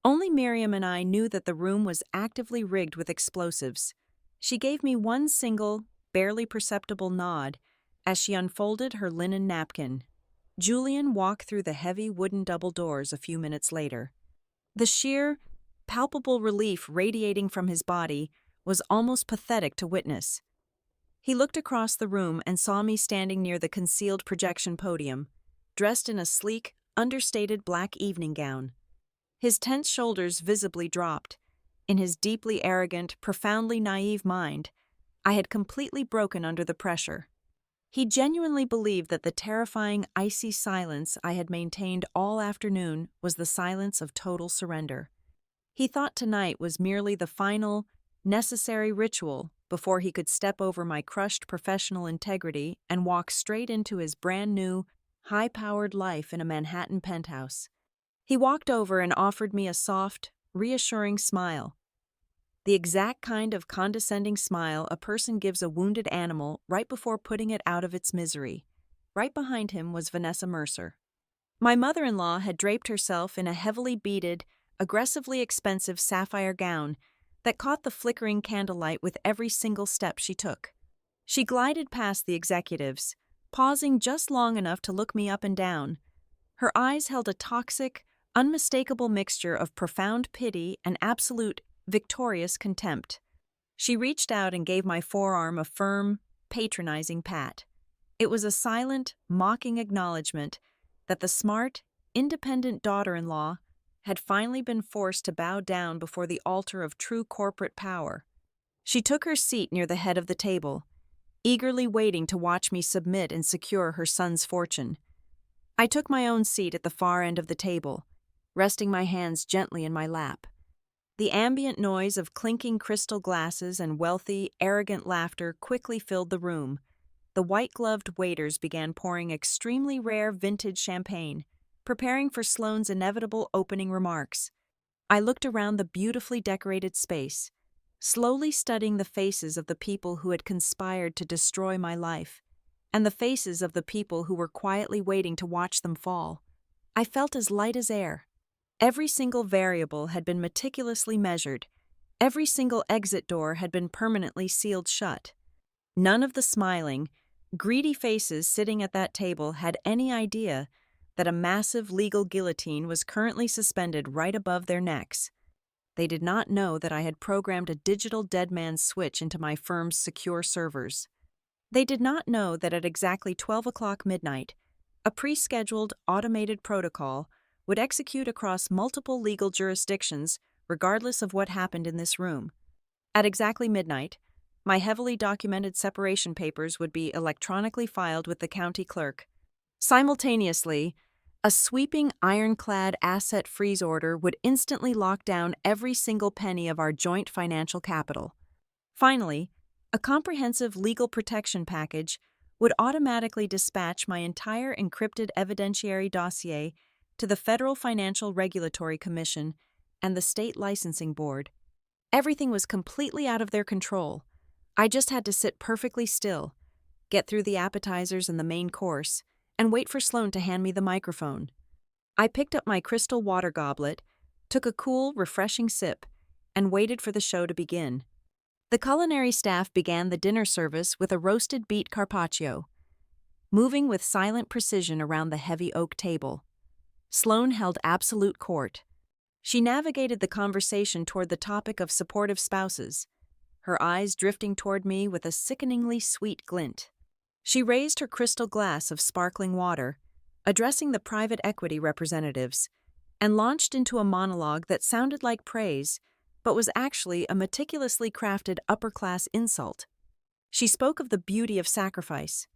S1: Only Miriam and I knew that the room was actively rigged with explosives. She gave me one single, barely perceptible nod as she unfolded her linen napkin. Julian walked through the heavy wooden double doors a few minutes later. The sheer, palpable relief radiating from his body was almost pathetic to witness. He looked across the room and saw me standing near the concealed projection podium, dressed in a sleek, understated black evening gown. His tense shoulders visibly dropped. In his deeply arrogant, profoundly naive mind, I had completely broken under the pressure. He genuinely believed that the terrifying, icy silence I had maintained all afternoon was the silence of total surrender. He thought tonight was merely the final, necessary ritual before he could step over my crushed professional integrity and walk straight into his brand-new, high-powered life in a Manhattan penthouse. He walked over and offered me a soft, reassuring smile. The exact kind of condescending smile a person gives a wounded animal right before putting it out of its misery. Right behind him was Vanessa Mercer. My mother-in-law had draped herself in a heavily beaded, aggressively expensive sapphire gown that caught the flickering candlelight with every single step she took. She glided past the executives, pausing just long enough to look me up and down. Her eyes held a toxic, unmistakable mixture of profound pity and absolute, victorious contempt. She reached out and gave my forearm a firm, patronizing pat. It was a silent, mocking acknowledgement that the smart, independent daughter-in-law had finally been forced to bow down before the altar of true corporate power. She took her seat near the head of the table, eagerly waiting to watch me submit and secure her son's fortune. I took my own seat at the far end of the table, resting my hands gently in my lap. The ambient noise of clinking crystal glasses and wealthy, arrogant laughter quickly filled the room. The white-gloved waiters began pouring extremely rare vintage champagne, preparing for Sloane's inevitable opening remarks. I looked around the beautifully decorated space, slowly studying the faces of the people who had conspired to destroy my life, and the faces of the people who were quietly waiting to watch them fall. I felt as light as air. Every single variable had been meticulously measured. Every single exit door had been permanently sealed shut. None of the smiling, greedy faces sitting at that table had any idea that a massive legal guillotine was currently suspended right above their necks. They did not know that I had programmed a digital dead man's switch into my firm's secure servers. They did not know that at exactly 12 o'clock midnight, a pre-scheduled automated protocol would execute across multiple legal jurisdictions regardless of what happened in this room. At exactly midnight, my heavily documented separation papers would be electronically filed with the county clerk. Simultaneously, a sweeping ironclad asset freeze order would instantly lock down every single penny of our joint financial capital. Finally, a comprehensive legal protection package would automatically dispatch my entire encrypted evidentiary dossier to the Federal Financial Regulatory Commission and the State Licensing Board. Everything was completely out of their control. I just had to sit perfectly still, get through the appetizers and the main course, and wait for Sloane to hand me the microphone. I picked up my crystal water goblet, took a cool, refreshing sip, and waited for the show to begin. The culinary staff began the dinner service with a roasted beet carpaccio, moving with silent precision around the heavy oak table. Sloane held absolute court. She navigated the conversation toward the topic of supportive spouses, her eyes drifting toward me with a sickeningly sweet glint. She raised her crystal glass of sparkling water, addressing the private equity representatives, and launched into a monologue that sounded like praise, but was actually a meticulously crafted upper-class insult. She spoke of the beauty of sacrifice.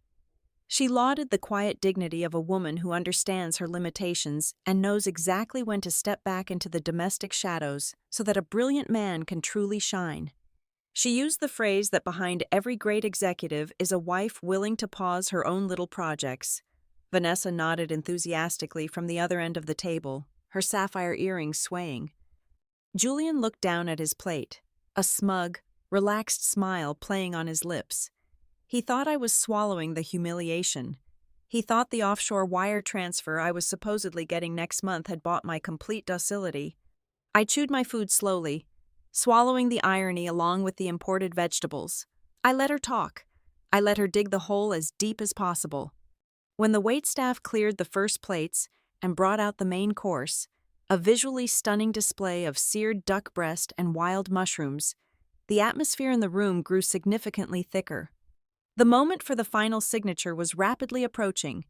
S1: She lauded the quiet dignity of a woman who understands her limitations and knows exactly when to step back into the domestic shadows so that a brilliant man can truly shine. She used the phrase that behind every great executive is a wife willing to pause her own little projects. Vanessa nodded enthusiastically from the other end of the table, her sapphire earrings swaying. Julian looked down at his plate, a smug, relaxed smile playing on his lips. He thought I was swallowing the humiliation. He thought the offshore wire transfer I was supposedly getting next month had bought my complete docility. I chewed my food slowly, swallowing the irony along with the imported vegetables. I let her talk. I let her dig the hole as deep as possible. When the waitstaff cleared the first plates and brought out the main course, a visually stunning display of seared duck breast and wild mushrooms, the atmosphere in the room grew significantly thicker. The moment for the final signature was rapidly approaching.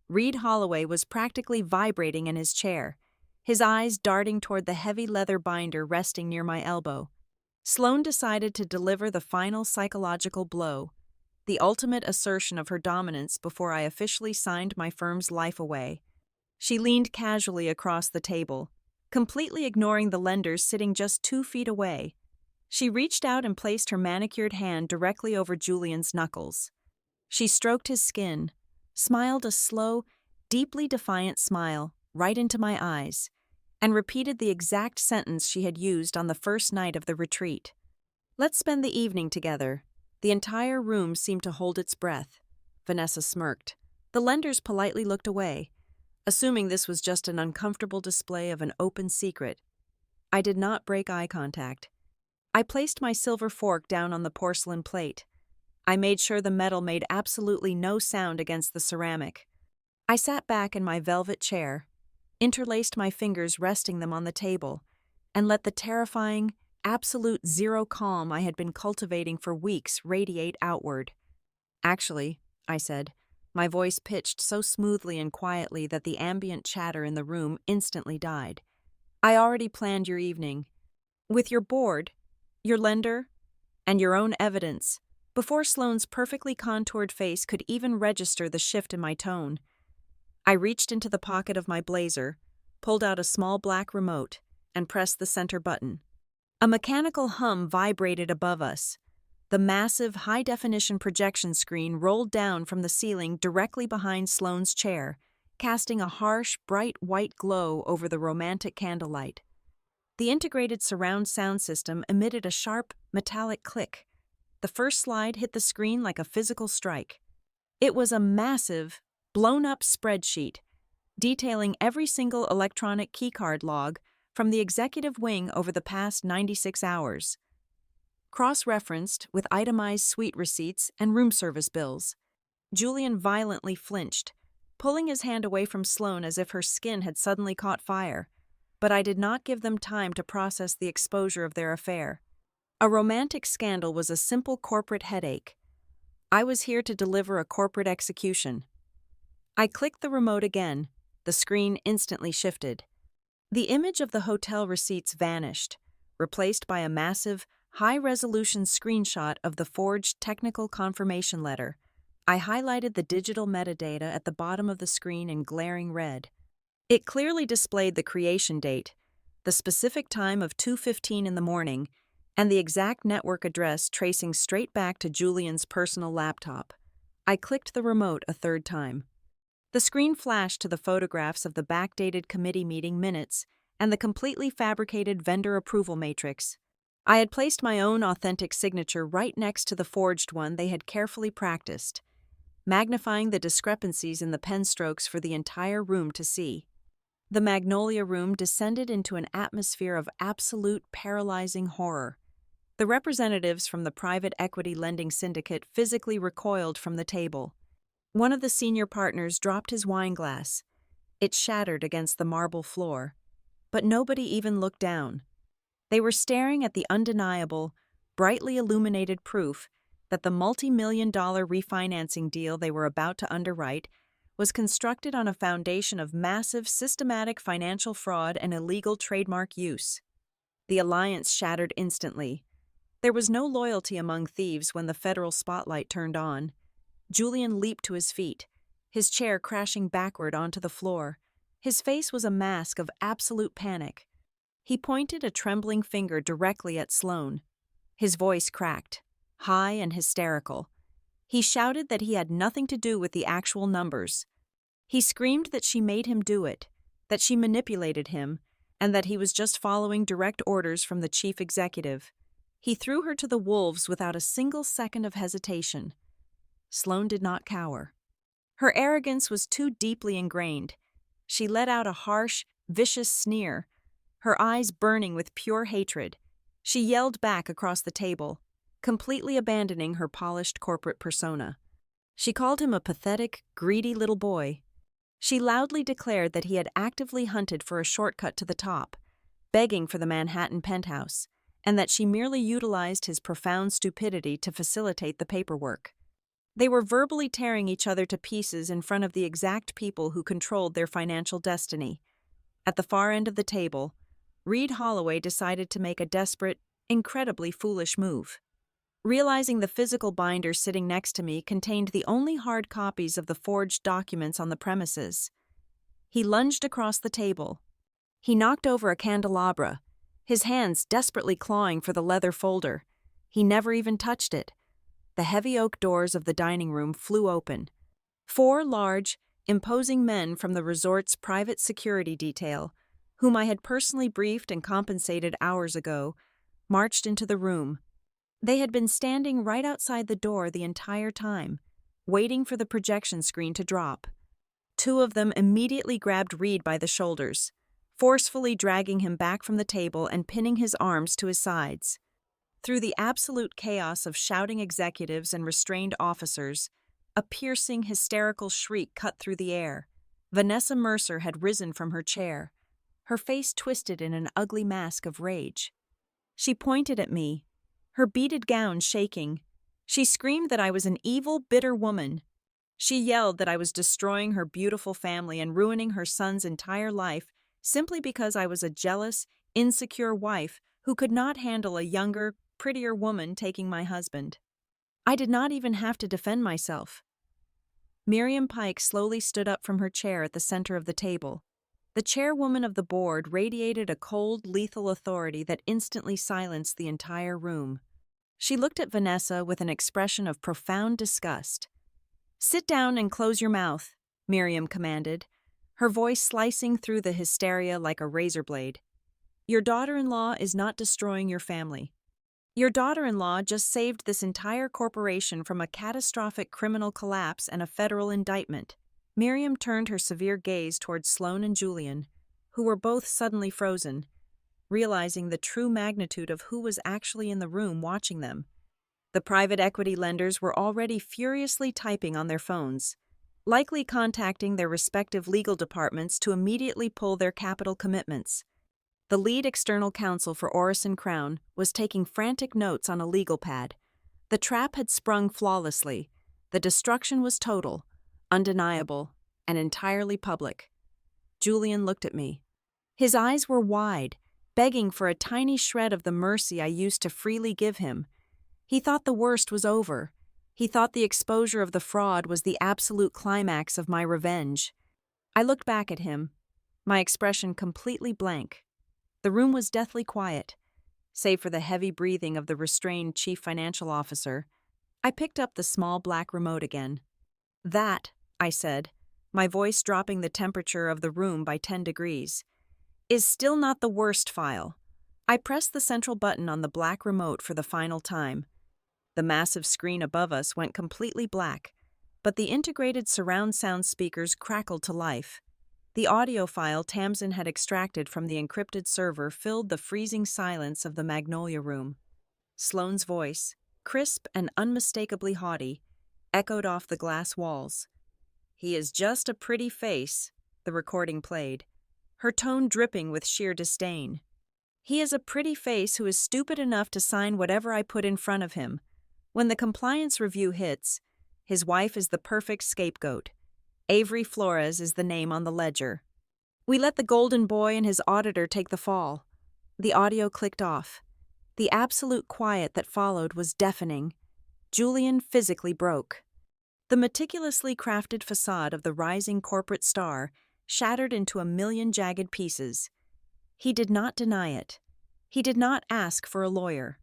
S1: Reed Holloway was practically vibrating in his chair, his eyes darting toward the heavy leather binder resting near my elbow. Sloane decided to deliver the final psychological blow, the ultimate assertion of her dominance before I officially signed my firm's life away. She leaned casually across the table, completely ignoring the lenders sitting just 2 feet away. She reached out and placed her manicured hand directly over Julian's knuckles. She stroked his skin, smiled a slow, deeply defiant smile right into my eyes, and repeated the exact sentence she had used on the first night of the retreat. "Let's spend the evening together." The entire room seemed to hold its breath. Vanessa smirked. The lenders politely looked away, assuming this was just an uncomfortable display of an open secret. I did not break eye contact. I placed my silver fork down on the porcelain plate. I made sure the metal made absolutely no sound against the ceramic. I sat back in my velvet chair, interlaced my fingers resting them on the table, and let the terrifying, absolute zero calm I had been cultivating for weeks radiate outward. "Actually," I said, my voice pitched so smoothly and quietly that the ambient chatter in the room instantly died. "I already planned your evening. With your board, your lender, and your own evidence," before Sloane's perfectly contoured face could even register the shift in my tone. I reached into the pocket of my blazer, pulled out a small black remote, and pressed the center button. A mechanical hum vibrated above us. The massive, high-definition projection screen rolled down from the ceiling directly behind Sloane's chair, casting a harsh, bright white glow over the romantic candlelight. The integrated surround sound system emitted a sharp, metallic click. The first slide hit the screen like a physical strike. It was a massive, blown-up spreadsheet, detailing every single electronic keycard log from the executive wing over the past 96 hours. cross-referenced with itemized suite receipts and room service bills. Julian violently flinched, pulling his hand away from Sloane as if her skin had suddenly caught fire. But I did not give them time to process the exposure of their affair. A romantic scandal was a simple corporate headache. I was here to deliver a corporate execution. I clicked the remote again. The screen instantly shifted. The image of the hotel receipts vanished, replaced by a massive, high-resolution screenshot of the forged technical confirmation letter. I highlighted the digital metadata at the bottom of the screen in glaring red. It clearly displayed the creation date, the specific time of 2:15 in the morning, and the exact network address tracing straight back to Julian's personal laptop. I clicked the remote a third time. The screen flashed to the photographs of the backdated committee meeting minutes and the completely fabricated vendor approval matrix. I had placed my own authentic signature right next to the forged one they had carefully practiced, magnifying the discrepancies in the pen strokes for the entire room to see. The Magnolia Room descended into an atmosphere of absolute paralyzing horror. The representatives from the private equity lending syndicate physically recoiled from the table. One of the senior partners dropped his wine glass. It shattered against the marble floor. But nobody even looked down. They were staring at the undeniable, brightly illuminated proof that the multi-million-dollar refinancing deal they were about to underwrite was constructed on a foundation of massive, systematic financial fraud and illegal trademark use. The alliance shattered instantly. There was no loyalty among thieves when the federal spotlight turned on. Julian leaped to his feet, his chair crashing backward onto the floor. His face was a mask of absolute panic. He pointed a trembling finger directly at Sloane. His voice cracked, high and hysterical. He shouted that he had nothing to do with the actual numbers. He screamed that she made him do it, that she manipulated him, and that he was just following direct orders from the chief executive. He threw her to the wolves without a single second of hesitation. Sloane did not cower. Her arrogance was too deeply ingrained. She let out a harsh, vicious sneer, her eyes burning with pure hatred. She yelled back across the table, completely abandoning her polished corporate persona. She called him a pathetic, greedy little boy. She loudly declared that he had actively hunted for a shortcut to the top, begging for the Manhattan penthouse, and that she merely utilized his profound stupidity to facilitate the paperwork. They were verbally tearing each other to pieces in front of the exact people who controlled their financial destiny. At the far end of the table, Reed Holloway decided to make a desperate, incredibly foolish move. Realizing the physical binder sitting next to me contained the only hard copies of the forged documents on the premises, he lunged across the table. He knocked over a candelabra, his hands desperately clawing for the leather folder. He never even touched it. The heavy oak doors of the dining room flew open. 4 large, imposing men from the resort's private security detail, whom I had personally briefed and compensated hours ago, marched into the room. They had been standing right outside the door the entire time, waiting for the projection screen to drop. 2 of them immediately grabbed Reed by the shoulders, forcefully dragging him back from the table and pinning his arms to his sides. Through the absolute chaos of shouting executives and restrained officers, a piercing, hysterical shriek cut through the air. Vanessa Mercer had risen from her chair, her face twisted in an ugly mask of rage. She pointed at me, her beaded gown shaking. She screamed that I was an evil, bitter woman. She yelled that I was destroying her beautiful family and ruining her son's entire life simply because I was a jealous, insecure wife who could not handle a younger, prettier woman taking my husband. I did not even have to defend myself. Miriam Pike slowly stood up from her chair at the center of the table. The chairwoman of the board radiated a cold, lethal authority that instantly silenced the entire room. She looked at Vanessa with an expression of profound disgust. "Sit down and close your mouth," Miriam commanded, her voice slicing through the hysteria like a razor blade. "Your daughter-in-law is not destroying your family. Your daughter-in-law just saved this entire corporation from a catastrophic criminal collapse and a federal indictment." Miriam turned her severe gaze towards Sloane and Julian, who were both suddenly frozen. realizing the true magnitude of who was actually in the room watching them. The private equity lenders were already furiously typing on their phones, likely contacting their respective legal departments to immediately pull their capital commitments. The lead external counsel for Orison Crown was taking frantic notes on a legal pad. The trap had sprung flawlessly. The destruction was total, undeniable, and entirely public. Julian looked at me. His eyes were wide, begging for a tiny shred of the mercy I used to freely give him. He thought the worst was over. He thought the exposure of the fraud was the absolute climax of my revenge. I looked back at him, my expression completely blank. The room was deathly quiet, save for the heavy breathing of the restrained chief financial officer. I picked up the small black remote again. "That," I said, my voice dropping the temperature of the room by 10 degrees, "is still not the worst file." I pressed the central button on the black remote for the final time. The massive screen above us went completely black, but the integrated surround sound speakers crackled to life. The audio file Tamsin had extracted from the encrypted server filled the freezing silence of the Magnolia Room. Sloane's voice, crisp and unmistakably haughty, echoed off the glass walls. "He is just a pretty face," the recording played, her tone dripping with sheer disdain. "He is a pretty face who is stupid enough to sign whatever I put in front of him. When the compliance review hits, his wife is the perfect scapegoat. Avery Flores is the name on the ledger. We let the golden boy and his auditor take the fall." The audio clicked off. The absolute quiet that followed was deafening. Julian physically broke. The meticulously crafted facade of the rising corporate star shattered into a million jagged pieces. He did not deny it. He did not ask for a lawyer.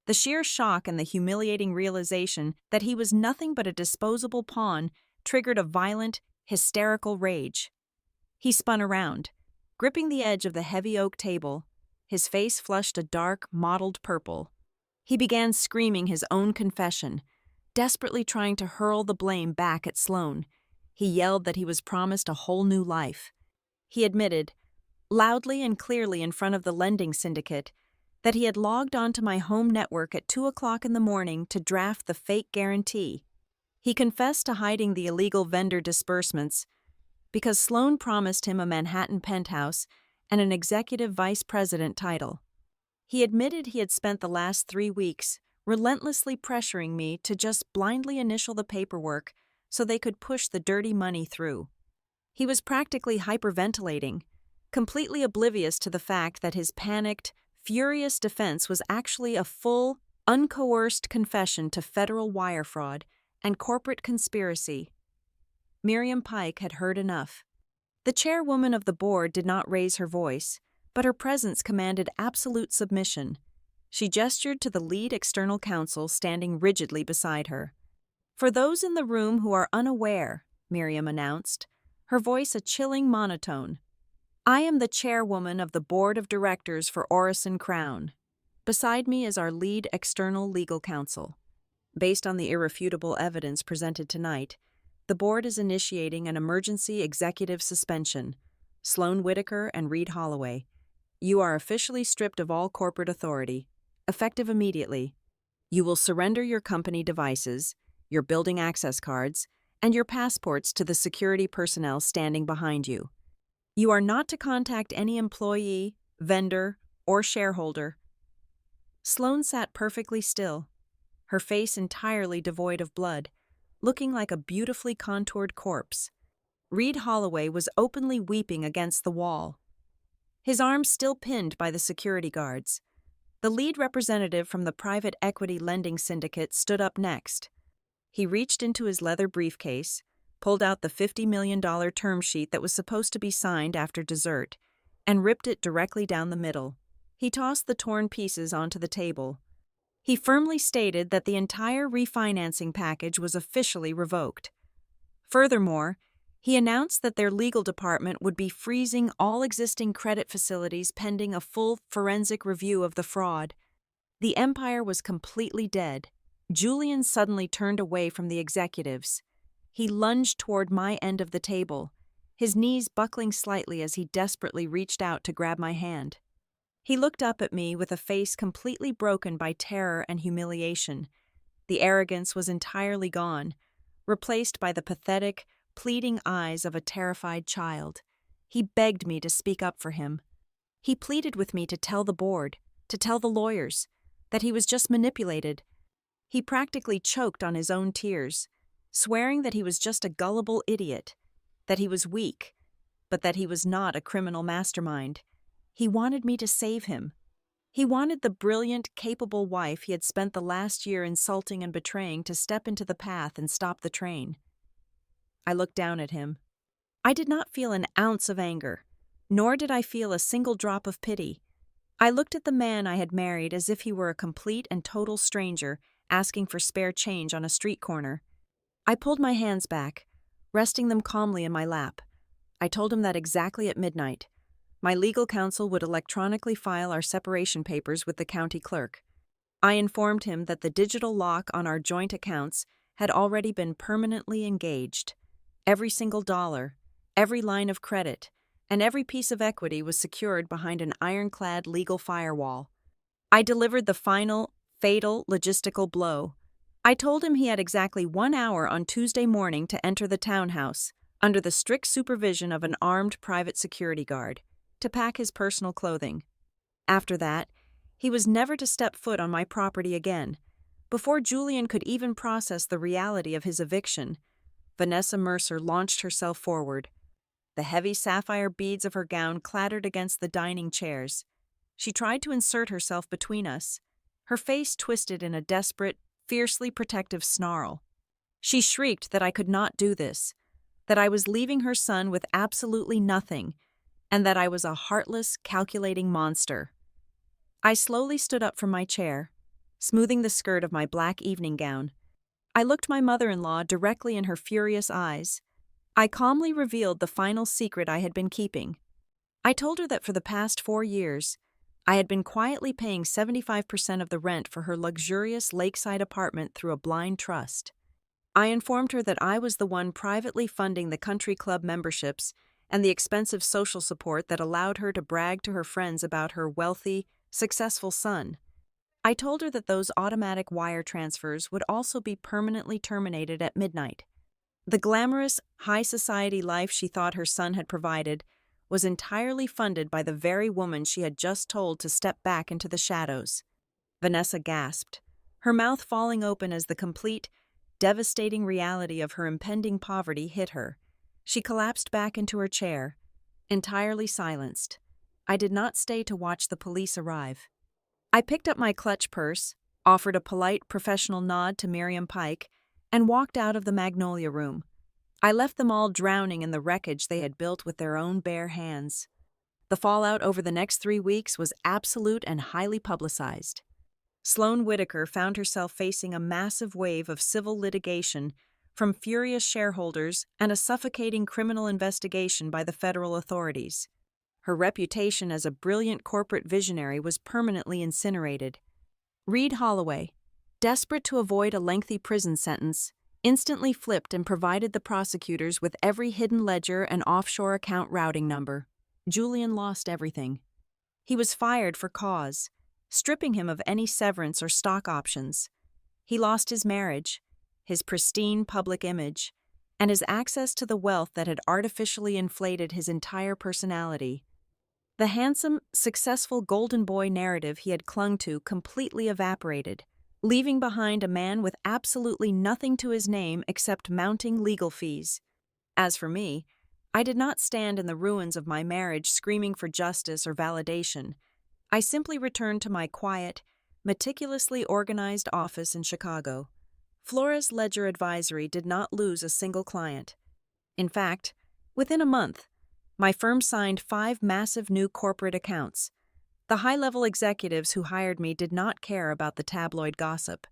S1: The sheer shock and the humiliating realization that he was nothing but a disposable pawn triggered a violent, hysterical rage. He spun around, gripping the edge of the heavy oak table. His face flushed a dark, mottled purple. He began screaming his own confession, desperately trying to hurl the blame back at Sloane. He yelled that he was promised a whole new life. He admitted, loudly and clearly in front of the lending syndicate, that he had logged onto my home network at 2 o'clock in the morning to draft the fake guarantee. He confessed to hiding the illegal vendor disbursements because Sloane promised him a Manhattan penthouse and an executive vice president title. He admitted he had spent the last 3 weeks relentlessly pressuring me to just blindly initial the paperwork so they could push the dirty money through. He was practically hyperventilating, completely oblivious to the fact that his panicked, furious defense was actually a full, uncoerced confession to federal wire fraud and corporate conspiracy. Miriam Pike had heard enough. The chairwoman of the board did not raise her voice, but her presence commanded absolute submission. She gestured to the lead external counsel standing rigidly beside her. "For those in the room who are unaware," Miriam announced, her voice a chilling monotone, "I am the chairwoman of the board of directors for Orison Crown. Beside me is our lead external legal counsel. Based on the irrefutable evidence presented tonight, the board is initiating an emergency executive suspension. Sloane Whitaker and Reed Holloway, you are officially stripped of all corporate authority, effective immediately. You will surrender your company devices, your building access cards, and your passports to the security personnel standing behind you. You are not to contact any employee, vendor, or shareholder." Sloane sat perfectly still, her face entirely devoid of blood, looking like a beautifully contoured corpse. Reed Holloway was openly weeping against the wall, his arms still pinned by the security guards. The lead representative from the private equity lending syndicate stood up next. He reached into his leather briefcase, pulled out the $50 million term sheet that was supposed to be signed after dessert, and ripped it directly down the middle. He tossed the torn pieces onto the table. He firmly stated that the entire refinancing package was officially revoked. Furthermore, he announced that their legal department would be freezing all existing credit facilities pending a full forensic review of the fraud. The empire was completely dead. Julian suddenly turned away from the executives. He lunged toward my end of the table, his knees buckling slightly as he desperately reached out to grab my hand. He looked up at me with a face completely broken by terror and humiliation. The arrogance was entirely gone, replaced by the pathetic, pleading eyes of a terrified child. He begged me to speak up for him. He pleaded with me to tell the board, to tell the lawyers, that he was just manipulated. He practically choked on his own tears, swearing that he was just a gullible idiot, that he was weak, but that he was not a criminal mastermind. He wanted me to save him. He wanted the brilliant, capable wife he had spent the last year insulting and betraying to step into the path and stop the train. I looked down at him. I did not feel an ounce of anger, nor did I feel a single drop of pity. I looked at the man I had married as if he were a complete and total stranger asking for spare change on a street corner. I pulled my hands back, resting them calmly in my lap. I told him that exactly at midnight, my legal counsel would electronically file our separation papers with the county clerk. I informed him that the digital lock on our joint accounts had already been permanently engaged. Every single dollar, every line of credit, and every piece of equity was secured behind an ironclad legal firewall. I delivered the final, fatal logistical blow. I told him he had exactly 1 hour on Tuesday morning to enter the townhouse, under the strict supervision of an armed private security guard, to pack his personal clothing. After that, he was never to step foot on my property again. Before Julian could even process the reality of his eviction, Vanessa Mercer launched herself forward. The heavy sapphire beads of her gown clattered against the dining chairs. She tried to insert herself between us, her face twisted in a desperate, fiercely protective snarl. She shrieked that I could not do this, that I was leaving her son with absolutely nothing, and that I was a heartless, calculating monster. I slowly stood up from my chair, smoothing the skirt of my black evening gown. I looked my mother-in-law directly in her furious eyes. I calmly revealed the final secret I had been keeping. I told her that for the past 4 years, I had been quietly paying 75% of the rent for her luxurious lakeside apartment through a blind trust. I informed her that I was the one privately funding the country club memberships and the expensive social support that allowed her to brag to her friends about her wealthy, successful son. I told her that those automatic wire transfers would also be permanently terminated at midnight. The glamorous, high society life she thought her son had provided was entirely funded by the very woman she had just told to step back into the shadows. Vanessa gasped, her mouth falling open as the complete, devastating reality of her impending poverty hit her. She collapsed back into her chair, entirely silenced. I did not stay to watch the police arrive. I picked up my clutch purse, offered a polite, professional nod to Miriam Pike, and walked out of the Magnolia Room. I left them all drowning in the wreckage they had built with their own bare hands. The fallout over the next 3 weeks was absolute and highly publicized. Sloane Whitaker found herself facing a massive wave of civil litigation from furious shareholders and a suffocating criminal investigation by the federal authorities. Her reputation as a brilliant corporate visionary was permanently incinerated. Reed Holloway, desperate to avoid a lengthy prison sentence, instantly flipped and provided the prosecutors with every hidden ledger and offshore account routing number. Julian lost everything. He was fired for cause, stripping him of any severance or stock options. He lost his marriage, his pristine public image, and his access to the wealth that had artificially inflated his entire personality. The handsome, successful golden boy narrative he had clung to completely evaporated, leaving behind a man with absolutely nothing to his name except mounting legal fees. As for me, I did not stand in the ruins of my marriage screaming for justice or validation. I simply returned to my quiet, meticulously organized office in Chicago. Flores Ledger Advisory did not lose a single client. In fact, within a month, my firm signed 5 massive new corporate accounts. The high-level executives who hired me did not care about the tabloid gossip.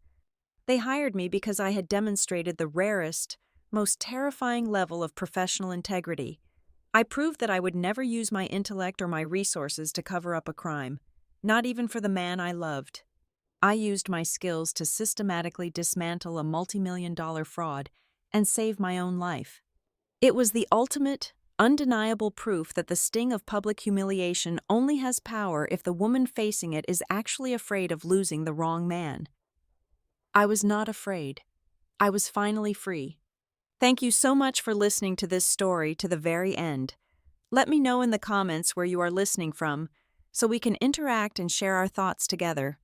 S1: They hired me because I had demonstrated the rarest, most terrifying level of professional integrity. I proved that I would never use my intellect or my resources to cover up a crime, not even for the man I loved. I used my skills to systematically dismantle a multi-million-dollar fraud and save my own life. It was the ultimate, undeniable proof that the sting of public humiliation only has power if the woman facing it is actually afraid of losing the wrong man. I was not afraid. I was finally free. Thank you so much for listening to this story to the very end. Let me know in the comments where you are listening from, so we can interact and share our thoughts together.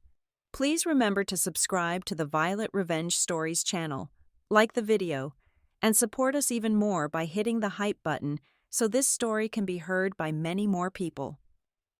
S1: Please remember to subscribe to the Violet Revenge Stories channel, like the video, and support us even more by hitting the hype button so this story can be heard by many more people.